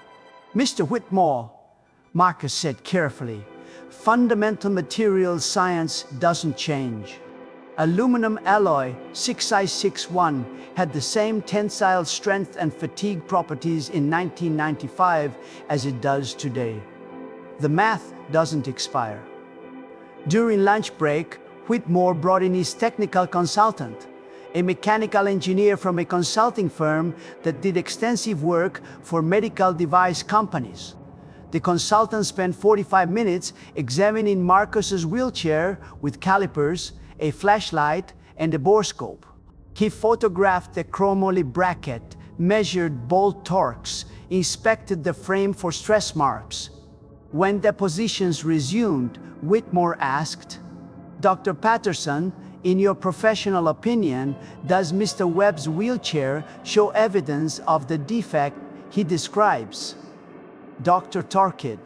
"Mr. Whitmore," Marcus said carefully, "fundamental materials science doesn't change. Aluminum alloy 6I61 had the same tensile strength and fatigue properties in 1995 as it does today. The math doesn't expire." During lunch break, Whitmore brought in his technical consultant, a mechanical engineer from a consulting firm that did extensive work for medical device companies. The consultant spent 45 minutes examining Marcus's wheelchair with calipers, a flashlight, and a borescope. He photographed the chromoly bracket, measured bolt torques, inspected the frame for stress marks. When depositions resumed, Whitmore asked, "Dr. Patterson, in your professional opinion, does Mr. Webb's wheelchair show evidence of the defect he describes?" Dr. Torkid.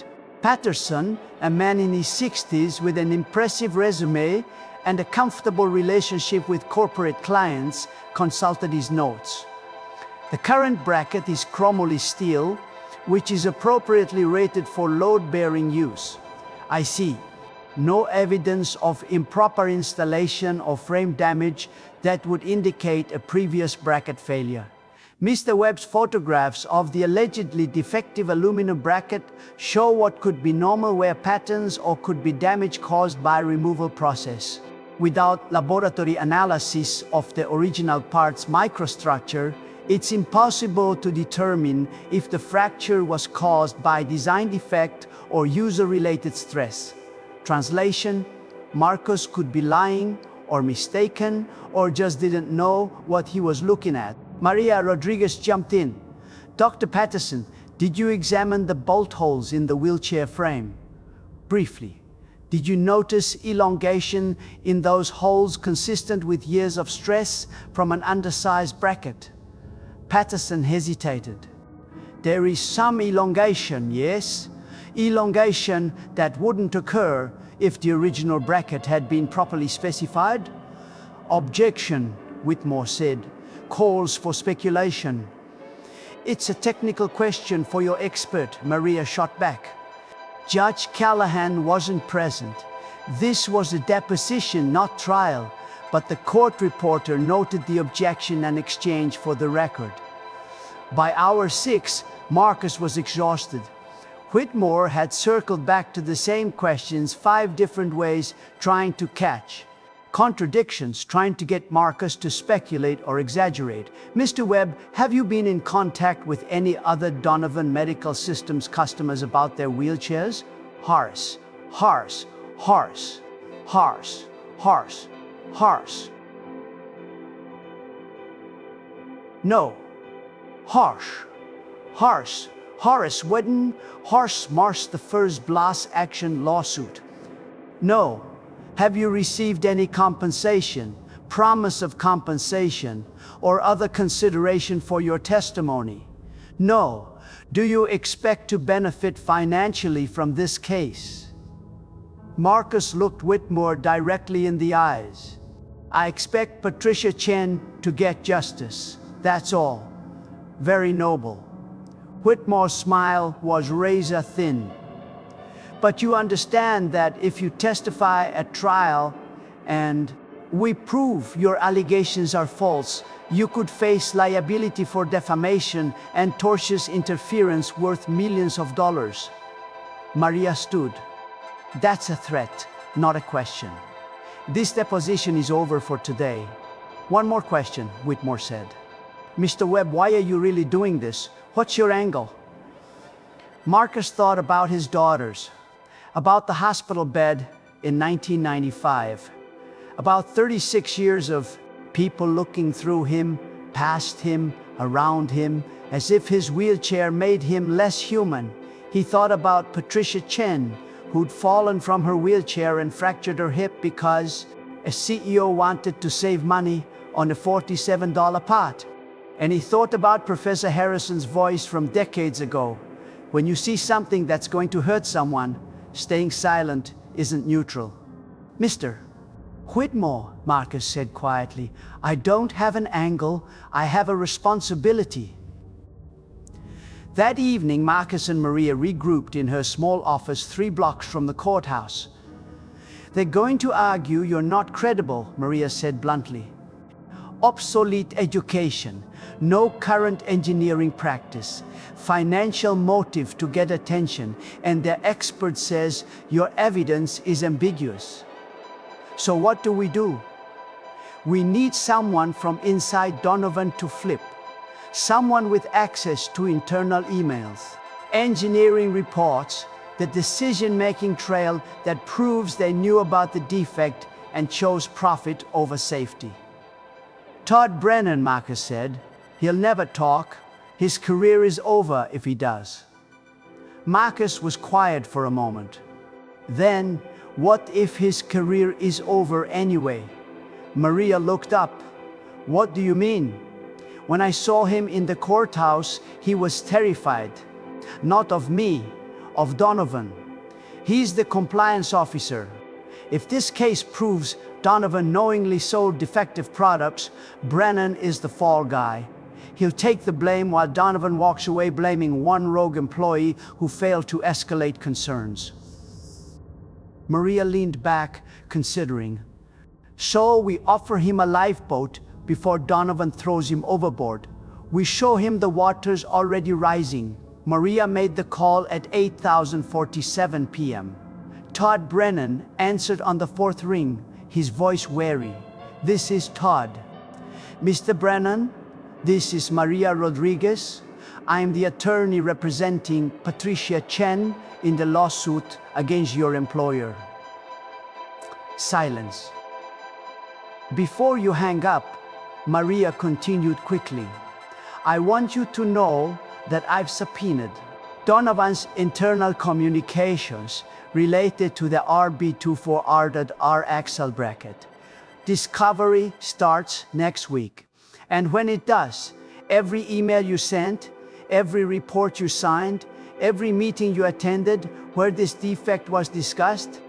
Patterson, a man in his 60s with an impressive resume and a comfortable relationship with corporate clients, consulted his notes. "The current bracket is chromoly steel, which is appropriately rated for load-bearing use." "I see. No evidence of improper installation or frame damage that would indicate a previous bracket failure." Mr. Webb's photographs of the allegedly defective aluminum bracket show what could be normal wear patterns or could be damage caused by removal process. Without laboratory analysis of the original part's microstructure, it's impossible to determine if the fracture was caused by design defect or user-related stress. Translation: Marcus could be lying or mistaken or just didn't know what he was looking at. Maria Rodriguez jumped in. "Dr. Patterson, did you examine the bolt holes in the wheelchair frame?" "Briefly. Did you notice elongation in those holes consistent with years of stress from an undersized bracket?" Patterson hesitated. "There is some elongation, yes. Elongation that wouldn't occur if the original bracket had been properly specified." "Objection," Whitmore said, "calls for speculation." "It's a technical question for your expert," Maria shot back. Judge Callahan wasn't present. This was a deposition, not trial, but the court reporter noted the objection and exchange for the record. By hour 6, Marcus was exhausted. Whitmore had circled back to the same questions 5 different ways, trying to catch contradictions, trying to get Marcus to speculate or exaggerate. "Mr. Webb, have you been in contact with any other Donovan Medical Systems customers about their wheelchairs?" Harsh, harsh, harsh, harsh, harsh, harsh. "No." Harsh, harsh, Horace Wedden, Harsh Marsh the first class action lawsuit. "No." "Have you received any compensation, promise of compensation, or other consideration for your testimony?" "No." "Do you expect to benefit financially from this case?" Marcus looked Whitmore directly in the eyes. "I expect Patricia Chen to get justice. That's all." "Very noble." Whitmore's smile was razor thin. "But you understand that if you testify at trial and we prove your allegations are false, you could face liability for defamation and tortious interference worth millions of dollars." Maria stood. "That's a threat, not a question. This deposition is over for today." "One more question," Whitmore said. "Mr. Webb, why are you really doing this? What's your angle?" Marcus thought about his daughters, about the hospital bed in 1995, about 36 years of people looking through him, past him, around him, as if his wheelchair made him less human. He thought about Patricia Chen, who'd fallen from her wheelchair and fractured her hip because a CEO wanted to save money on a $47 part. And he thought about Professor Harrison's voice from decades ago. When you see something that's going to hurt someone, staying silent isn't neutral. "Mister Whitmore, Marcus said quietly, I don't have an angle, I have a responsibility. That evening, Marcus and Maria regrouped in her small office 3 blocks from the courthouse. They're going to argue you're not credible, Maria said bluntly. Obsolete education, no current engineering practice, financial motive to get attention, and their expert says your evidence is ambiguous. So what do? We need someone from inside Donovan to flip. Someone with access to internal emails, engineering reports, the decision-making trail that proves they knew about the defect and chose profit over safety. Todd Brennan, Marcus said. He'll never talk. His career is over if he does. Marcus was quiet for a moment. Then, what if his career is over anyway? Maria looked up. What do you mean? When I saw him in the courthouse, he was terrified. Not of me, of Donovan. He's the compliance officer. If this case proves Donovan knowingly sold defective products, Brennan is the fall guy. He'll take the blame while Donovan walks away blaming one rogue employee who failed to escalate concerns. Maria leaned back, considering. So we offer him a lifeboat before Donovan throws him overboard. We show him the waters already rising. Maria made the call at 8:47 p.m. Todd Brennan answered on the 4th ring, his voice wary. This is Todd. Mr. Brennan, this is Maria Rodriguez. I am the attorney representing Patricia Chen in the lawsuit against your employer. Silence. Before you hang up, Maria continued quickly. I want you to know that I've subpoenaed Donovan's internal communications related to the RB24R.R axle bracket. Discovery starts next week. And when it does, every email you sent, every report you signed, every meeting you attended where this defect was discussed,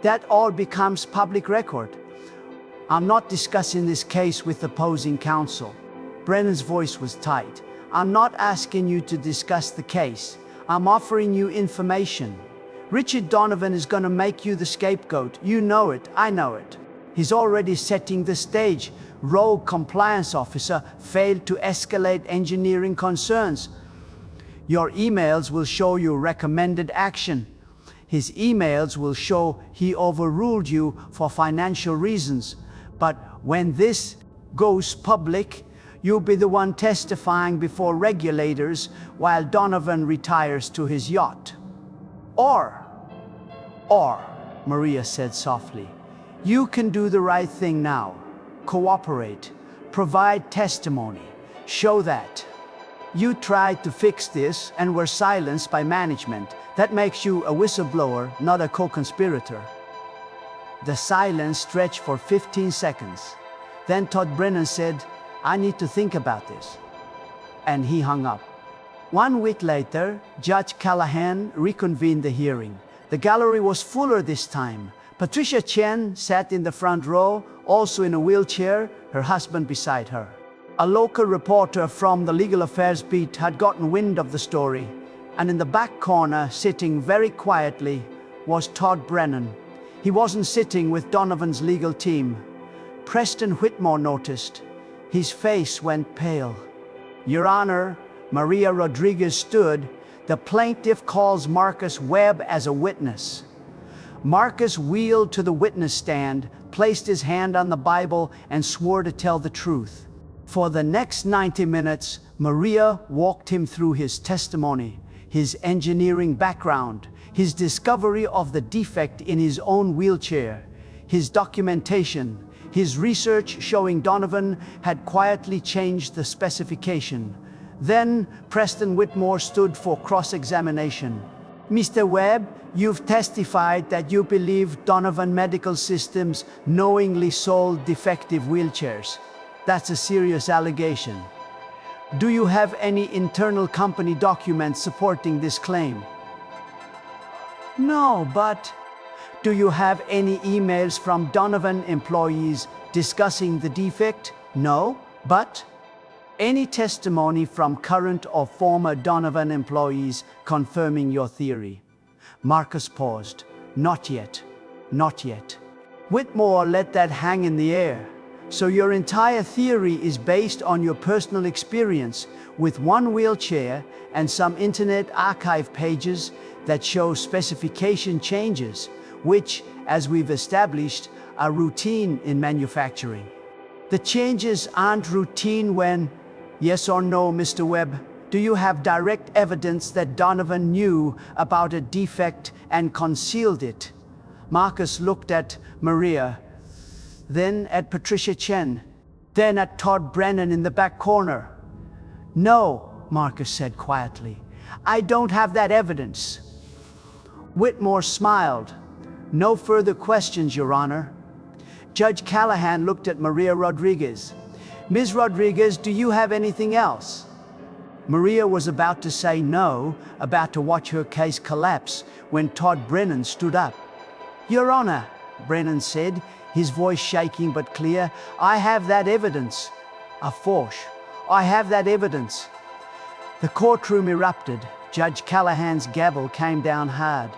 that all becomes public record. I'm not discussing this case with opposing counsel. Brennan's voice was tight. I'm not asking you to discuss the case. I'm offering you information. Richard Donovan is going to make you the scapegoat. You know it, I know it. He's already setting the stage. Rogue compliance officer failed to escalate engineering concerns. Your emails will show you recommended action. His emails will show he overruled you for financial reasons. But when this goes public, you'll be the one testifying before regulators while Donovan retires to his yacht. Or, Maria said softly, you can do the right thing now. Cooperate, provide testimony, show that. You tried to fix this and were silenced by management. That makes you a whistleblower, not a co-conspirator. The silence stretched for 15 seconds. Then Todd Brennan said, I need to think about this. And he hung up. 1 week later, Judge Callahan reconvened the hearing. The gallery was fuller this time. Patricia Chen sat in the front row, also in a wheelchair, her husband beside her. A local reporter from the legal affairs beat had gotten wind of the story, and in the back corner, sitting very quietly, was Todd Brennan. He wasn't sitting with Donovan's legal team. Preston Whitmore noticed. His face went pale. Your Honor, Maria Rodriguez stood. The plaintiff calls Marcus Webb as a witness. Marcus wheeled to the witness stand, placed his hand on the Bible, and swore to tell the truth. For the next 90 minutes, Maria walked him through his testimony, his engineering background, his discovery of the defect in his own wheelchair, his documentation, his research showing Donovan had quietly changed the specification. Then Preston Whitmore stood for cross-examination. Mr. Webb, you've testified that you believe Donovan Medical Systems knowingly sold defective wheelchairs. That's a serious allegation. Do you have any internal company documents supporting this claim? No, but Do you have any emails from Donovan employees discussing the defect? No, but any testimony from current or former Donovan employees confirming your theory? Marcus paused. Not yet. Not yet. Whitmore let that hang in the air. So your entire theory is based on your personal experience with one wheelchair and some internet archive pages that show specification changes, which, as we've established, are routine in manufacturing. The changes aren't routine when, yes or no, Mr. Webb, do you have direct evidence that Donovan knew about a defect and concealed it? Marcus looked at Maria, then at Patricia Chen, then at Todd Brennan in the back corner. No, Marcus said quietly. I don't have that evidence. Whitmore smiled. No further questions, Your Honor. Judge Callahan looked at Maria Rodriguez. Ms. Rodriguez, do you have anything else? Maria was about to say no, about to watch her case collapse, when Todd Brennan stood up. Your Honor, Brennan said, his voice shaking but clear, I have that evidence. A force. I have that evidence. The courtroom erupted. Judge Callahan's gavel came down hard.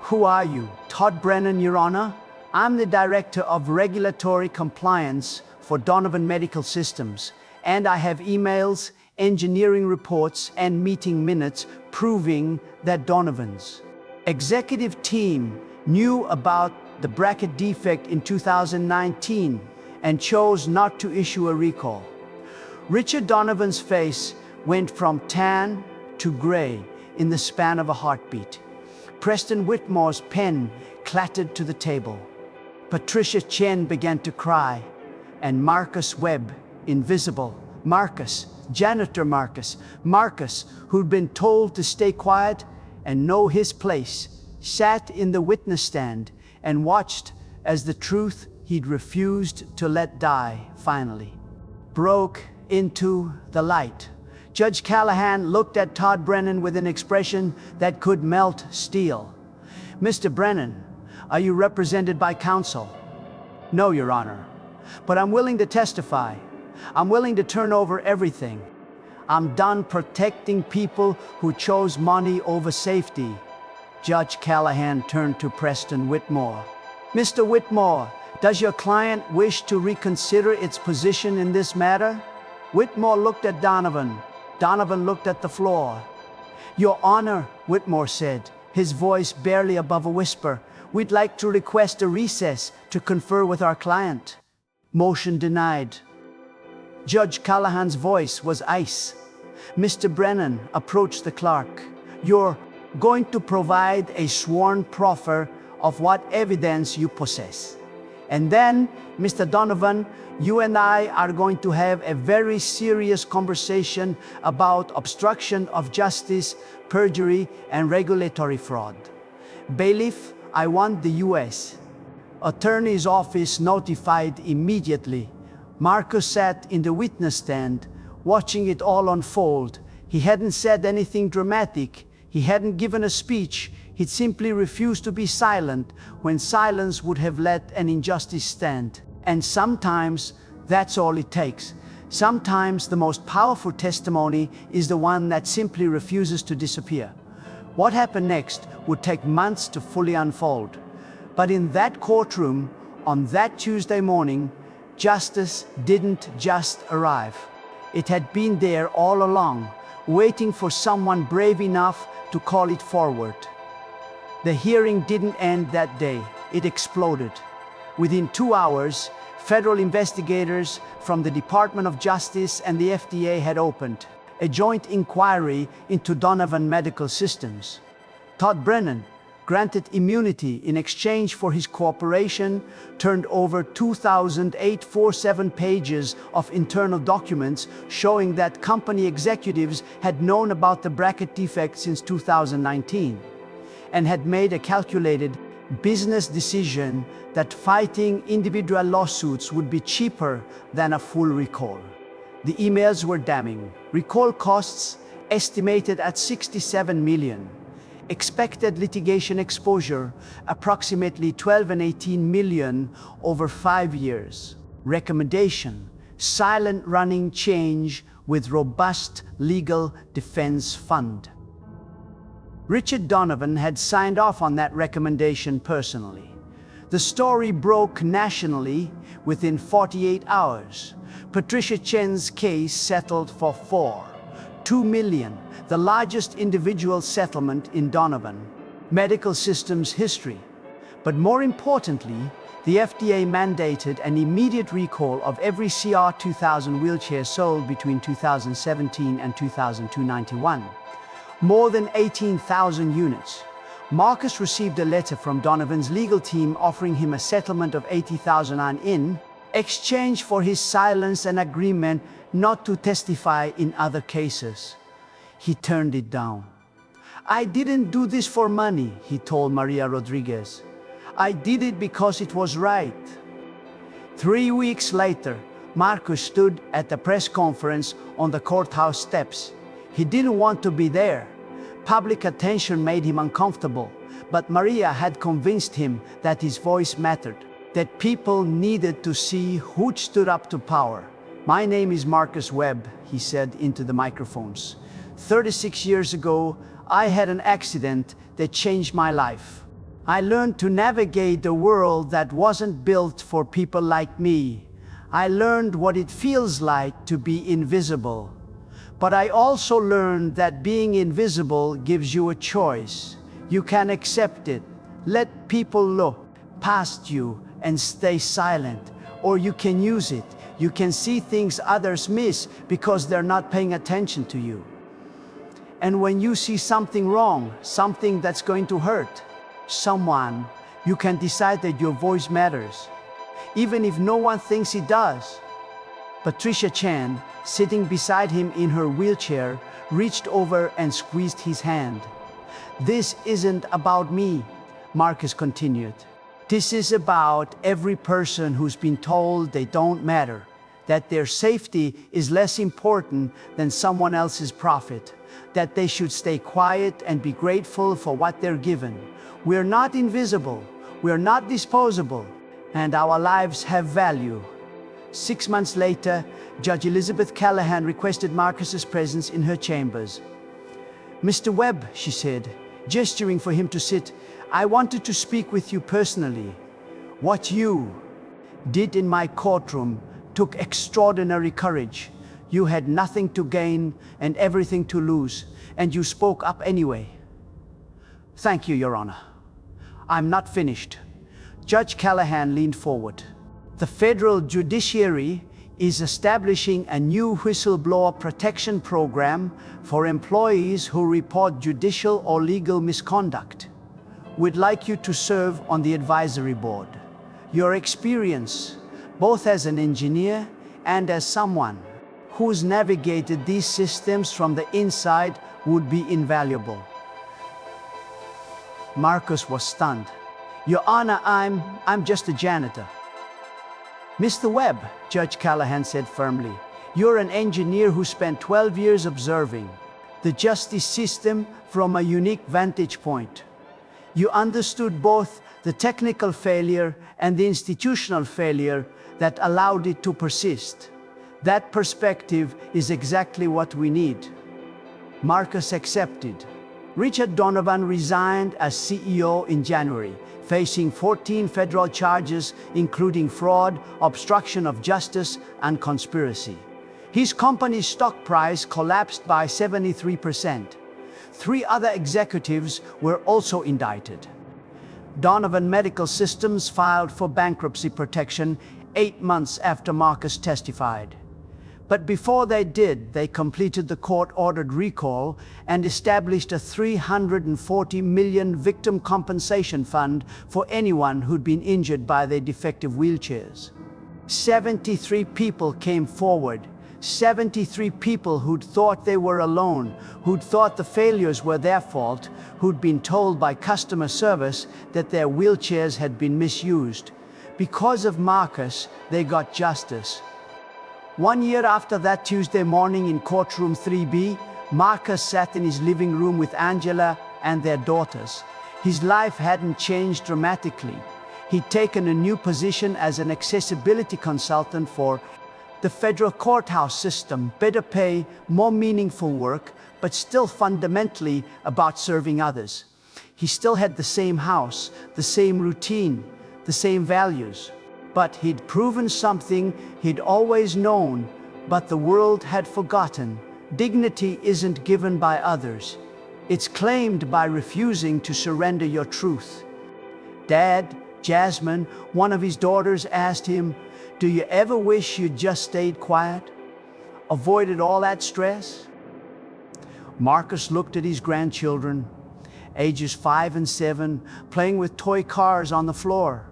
Who are you? Todd Brennan, Your Honor. I'm the Director of Regulatory Compliance for Donovan Medical Systems, and I have emails, engineering reports, and meeting minutes proving that Donovan's executive team knew about the bracket defect in 2019 and chose not to issue a recall. Richard Donovan's face went from tan to gray in the span of a heartbeat. Preston Whitmore's pen clattered to the table. Patricia Chen began to cry, and Marcus Webb, invisible, Marcus, Janitor Marcus, who'd been told to stay quiet and know his place, sat in the witness stand and watched as the truth he'd refused to let die finally broke into the light. Judge Callahan looked at Todd Brennan with an expression that could melt steel. Mr. Brennan, are you represented by counsel? No, Your Honor, but I'm willing to testify. I'm willing to turn over everything. I'm done protecting people who chose money over safety. Judge Callahan turned to Preston Whitmore. Mr. Whitmore, does your client wish to reconsider its position in this matter? Whitmore looked at Donovan. Donovan looked at the floor. Your Honor, Whitmore said, his voice barely above a whisper, we'd like to request a recess to confer with our client. Motion denied. Judge Callahan's voice was ice. Mr. Brennan approached the clerk. You're going to provide a sworn proffer of what evidence you possess. And then, Mr. Donovan, you and I are going to have a very serious conversation about obstruction of justice, perjury, and regulatory fraud. Bailiff, I want the U.S. Attorney's office notified immediately. Marcus sat in the witness stand, watching it all unfold. He hadn't said anything dramatic. He hadn't given a speech. He'd simply refused to be silent when silence would have let an injustice stand. And sometimes that's all it takes. Sometimes the most powerful testimony is the one that simply refuses to disappear. What happened next would take months to fully unfold. But in that courtroom, on that Tuesday morning, justice didn't just arrive. It had been there all along, waiting for someone brave enough to call it forward. The hearing didn't end that day. It exploded. Within 2 hours, federal investigators from the Department of Justice and the FDA had opened a joint inquiry into Donovan Medical Systems. Todd Brennan, granted immunity in exchange for his cooperation, turned over 2,847 pages of internal documents showing that company executives had known about the bracket defect since 2019 and had made a calculated business decision that fighting individual lawsuits would be cheaper than a full recall. The emails were damning. Recall costs estimated at $67 million. Expected litigation exposure, approximately 12 and 18 million over 5 years. Recommendation, silent running change with robust legal defense fund. Richard Donovan had signed off on that recommendation personally. The story broke nationally within 48 hours. Patricia Chen's case settled for $2 million, the largest individual settlement in Donovan medical system's history. But more importantly, the FDA mandated an immediate recall of every CR 2000 wheelchair sold between 2017 and 2091. More than 18,000 units. Marcus received a letter from Donovan's legal team offering him a settlement of $80,000 in exchange for his silence and agreement not to testify in other cases. He turned it down. "I didn't do this for money," he told Maria Rodriguez. "I did it because it was right." 3 weeks later, Marcus stood at the press conference on the courthouse steps. He didn't want to be there. Public attention made him uncomfortable, but Maria had convinced him that his voice mattered, that people needed to see who stood up to power. "My name is Marcus Webb," he said into the microphones. 36 years ago, I had an accident that changed my life. I learned to navigate a world that wasn't built for people like me. I learned what it feels like to be invisible. But I also learned that being invisible gives you a choice. You can accept it, let people look past you and stay silent, or you can use it. You can see things others miss because they're not paying attention to you. And when you see something wrong, something that's going to hurt someone, you can decide that your voice matters, even if no one thinks it does. Patricia Chen, sitting beside him in her wheelchair, reached over and squeezed his hand. "This isn't about me," Marcus continued. "This is about every person who's been told they don't matter, that their safety is less important than someone else's profit, that they should stay quiet and be grateful for what they're given. We're not invisible, we're not disposable, and our lives have value." 6 months later, Judge Elizabeth Callahan requested Marcus's presence in her chambers. "Mr. Webb," she said, gesturing for him to sit, "I wanted to speak with you personally. What you did in my courtroom took extraordinary courage. You had nothing to gain and everything to lose, and you spoke up anyway." "Thank you, Your Honor. I'm not finished." Judge Callahan leaned forward. "The federal judiciary is establishing a new whistleblower protection program for employees who report judicial or legal misconduct. We'd like you to serve on the advisory board. Your experience, both as an engineer and as someone who's navigated these systems from the inside, would be invaluable." Marcus was stunned. "Your Honor, I'm just a janitor." "Mr. Webb," Judge Callahan said firmly, "you're an engineer who spent 12 years observing the justice system from a unique vantage point. You understood both the technical failure and the institutional failure that allowed it to persist. That perspective is exactly what we need." Marcus accepted. Richard Donovan resigned as CEO in January, facing 14 federal charges, including fraud, obstruction of justice, and conspiracy. His company's stock price collapsed by 73%. 3 other executives were also indicted. Donovan Medical Systems filed for bankruptcy protection 8 months after Marcus testified. But before they did, they completed the court-ordered recall and established a $340 million victim compensation fund for anyone who'd been injured by their defective wheelchairs. 73 people came forward. 73 people who'd thought they were alone, who'd thought the failures were their fault, who'd been told by customer service that their wheelchairs had been misused. Because of Marcus, they got justice. 1 year after that Tuesday morning in Courtroom 3B, Marcus sat in his living room with Angela, and their daughters. His life hadn't changed dramatically. He'd taken a new position as an accessibility consultant for the federal courthouse system, better pay, more meaningful work, but still fundamentally about serving others. He still had the same house, the same routine, the same values. But he'd proven something he'd always known, but the world had forgotten. Dignity isn't given by others. It's claimed by refusing to surrender your truth. Dad, Jasmine, one of his daughters, asked him, "Do you ever wish you'd just stayed quiet? Avoided all that stress?" Marcus looked at his grandchildren, ages 5 and 7, playing with toy cars on the floor.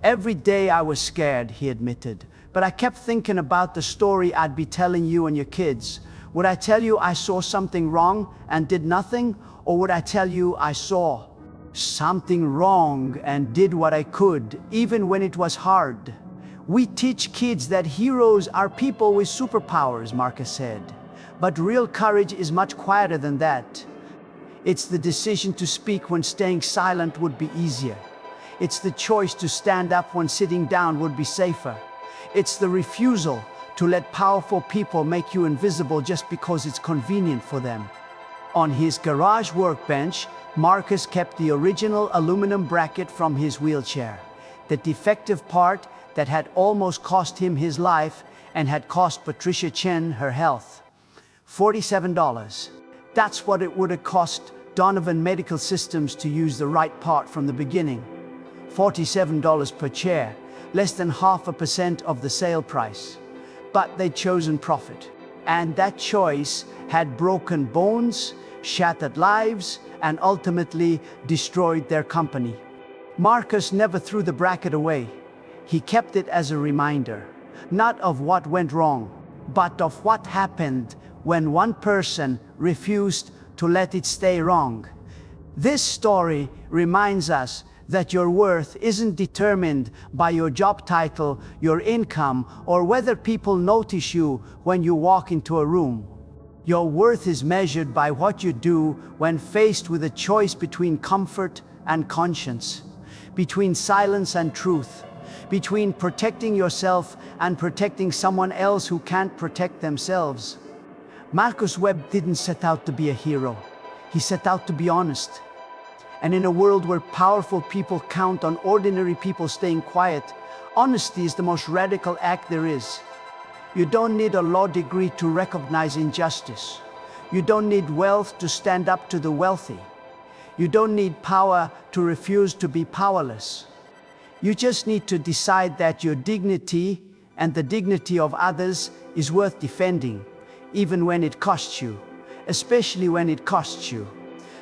"Every day I was scared," he admitted, "but I kept thinking about the story I'd be telling you and your kids. Would I tell you I saw something wrong and did nothing? Or would I tell you I saw something wrong and did what I could, even when it was hard?" "We teach kids that heroes are people with superpowers," Marcus said. "But real courage is much quieter than that. It's the decision to speak when staying silent would be easier. It's the choice to stand up when sitting down would be safer. It's the refusal to let powerful people make you invisible just because it's convenient for them." On his garage workbench, Marcus kept the original aluminum bracket from his wheelchair, the defective part that had almost cost him his life and had cost Patricia Chen her health. $47. That's what it would have cost Donovan Medical Systems to use the right part from the beginning. $47 per chair, less than 0.5% of the sale price. But they'd chosen profit. And that choice had broken bones, shattered lives, and ultimately destroyed their company. Marcus never threw the bracket away. He kept it as a reminder, not of what went wrong, but of what happened when one person refused to let it stay wrong. This story reminds us that your worth isn't determined by your job title, your income, or whether people notice you when you walk into a room. Your worth is measured by what you do when faced with a choice between comfort and conscience, between silence and truth, between protecting yourself and protecting someone else who can't protect themselves. Marcus Webb didn't set out to be a hero. He set out to be honest. And in a world where powerful people count on ordinary people staying quiet, honesty is the most radical act there is. You don't need a law degree to recognize injustice. You don't need wealth to stand up to the wealthy. You don't need power to refuse to be powerless. You just need to decide that your dignity and the dignity of others is worth defending, even when it costs you, especially when it costs you.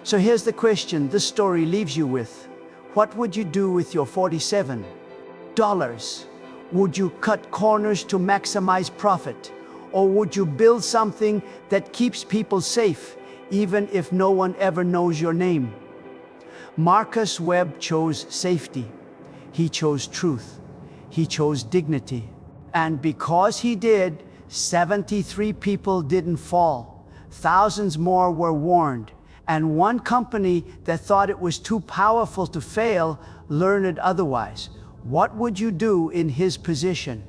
So here's the question this story leaves you with. What would you do with your $47? Would you cut corners to maximize profit? Or would you build something that keeps people safe, even if no one ever knows your name? Marcus Webb chose safety. He chose truth. He chose dignity. And because he did, 73 people didn't fall. Thousands more were warned. And one company that thought it was too powerful to fail learned otherwise. What would you do in his position?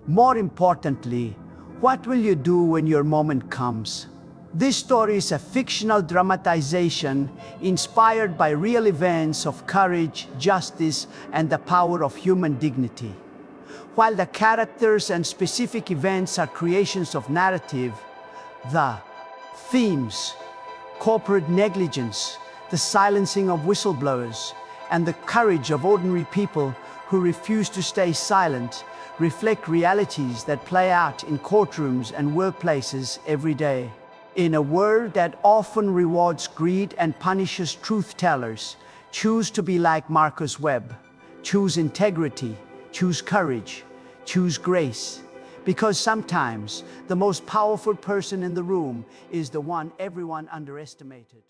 More importantly, what will you do when your moment comes? This story is a fictional dramatization inspired by real events of courage, justice, and the power of human dignity. While the characters and specific events are creations of narrative, the themes, corporate negligence, the silencing of whistleblowers, and the courage of ordinary people who refuse to stay silent reflect realities that play out in courtrooms and workplaces every day. In a world that often rewards greed and punishes truth-tellers, choose to be like Marcus Webb. Choose integrity, choose courage, choose grace. Because sometimes the most powerful person in the room is the one everyone underestimated.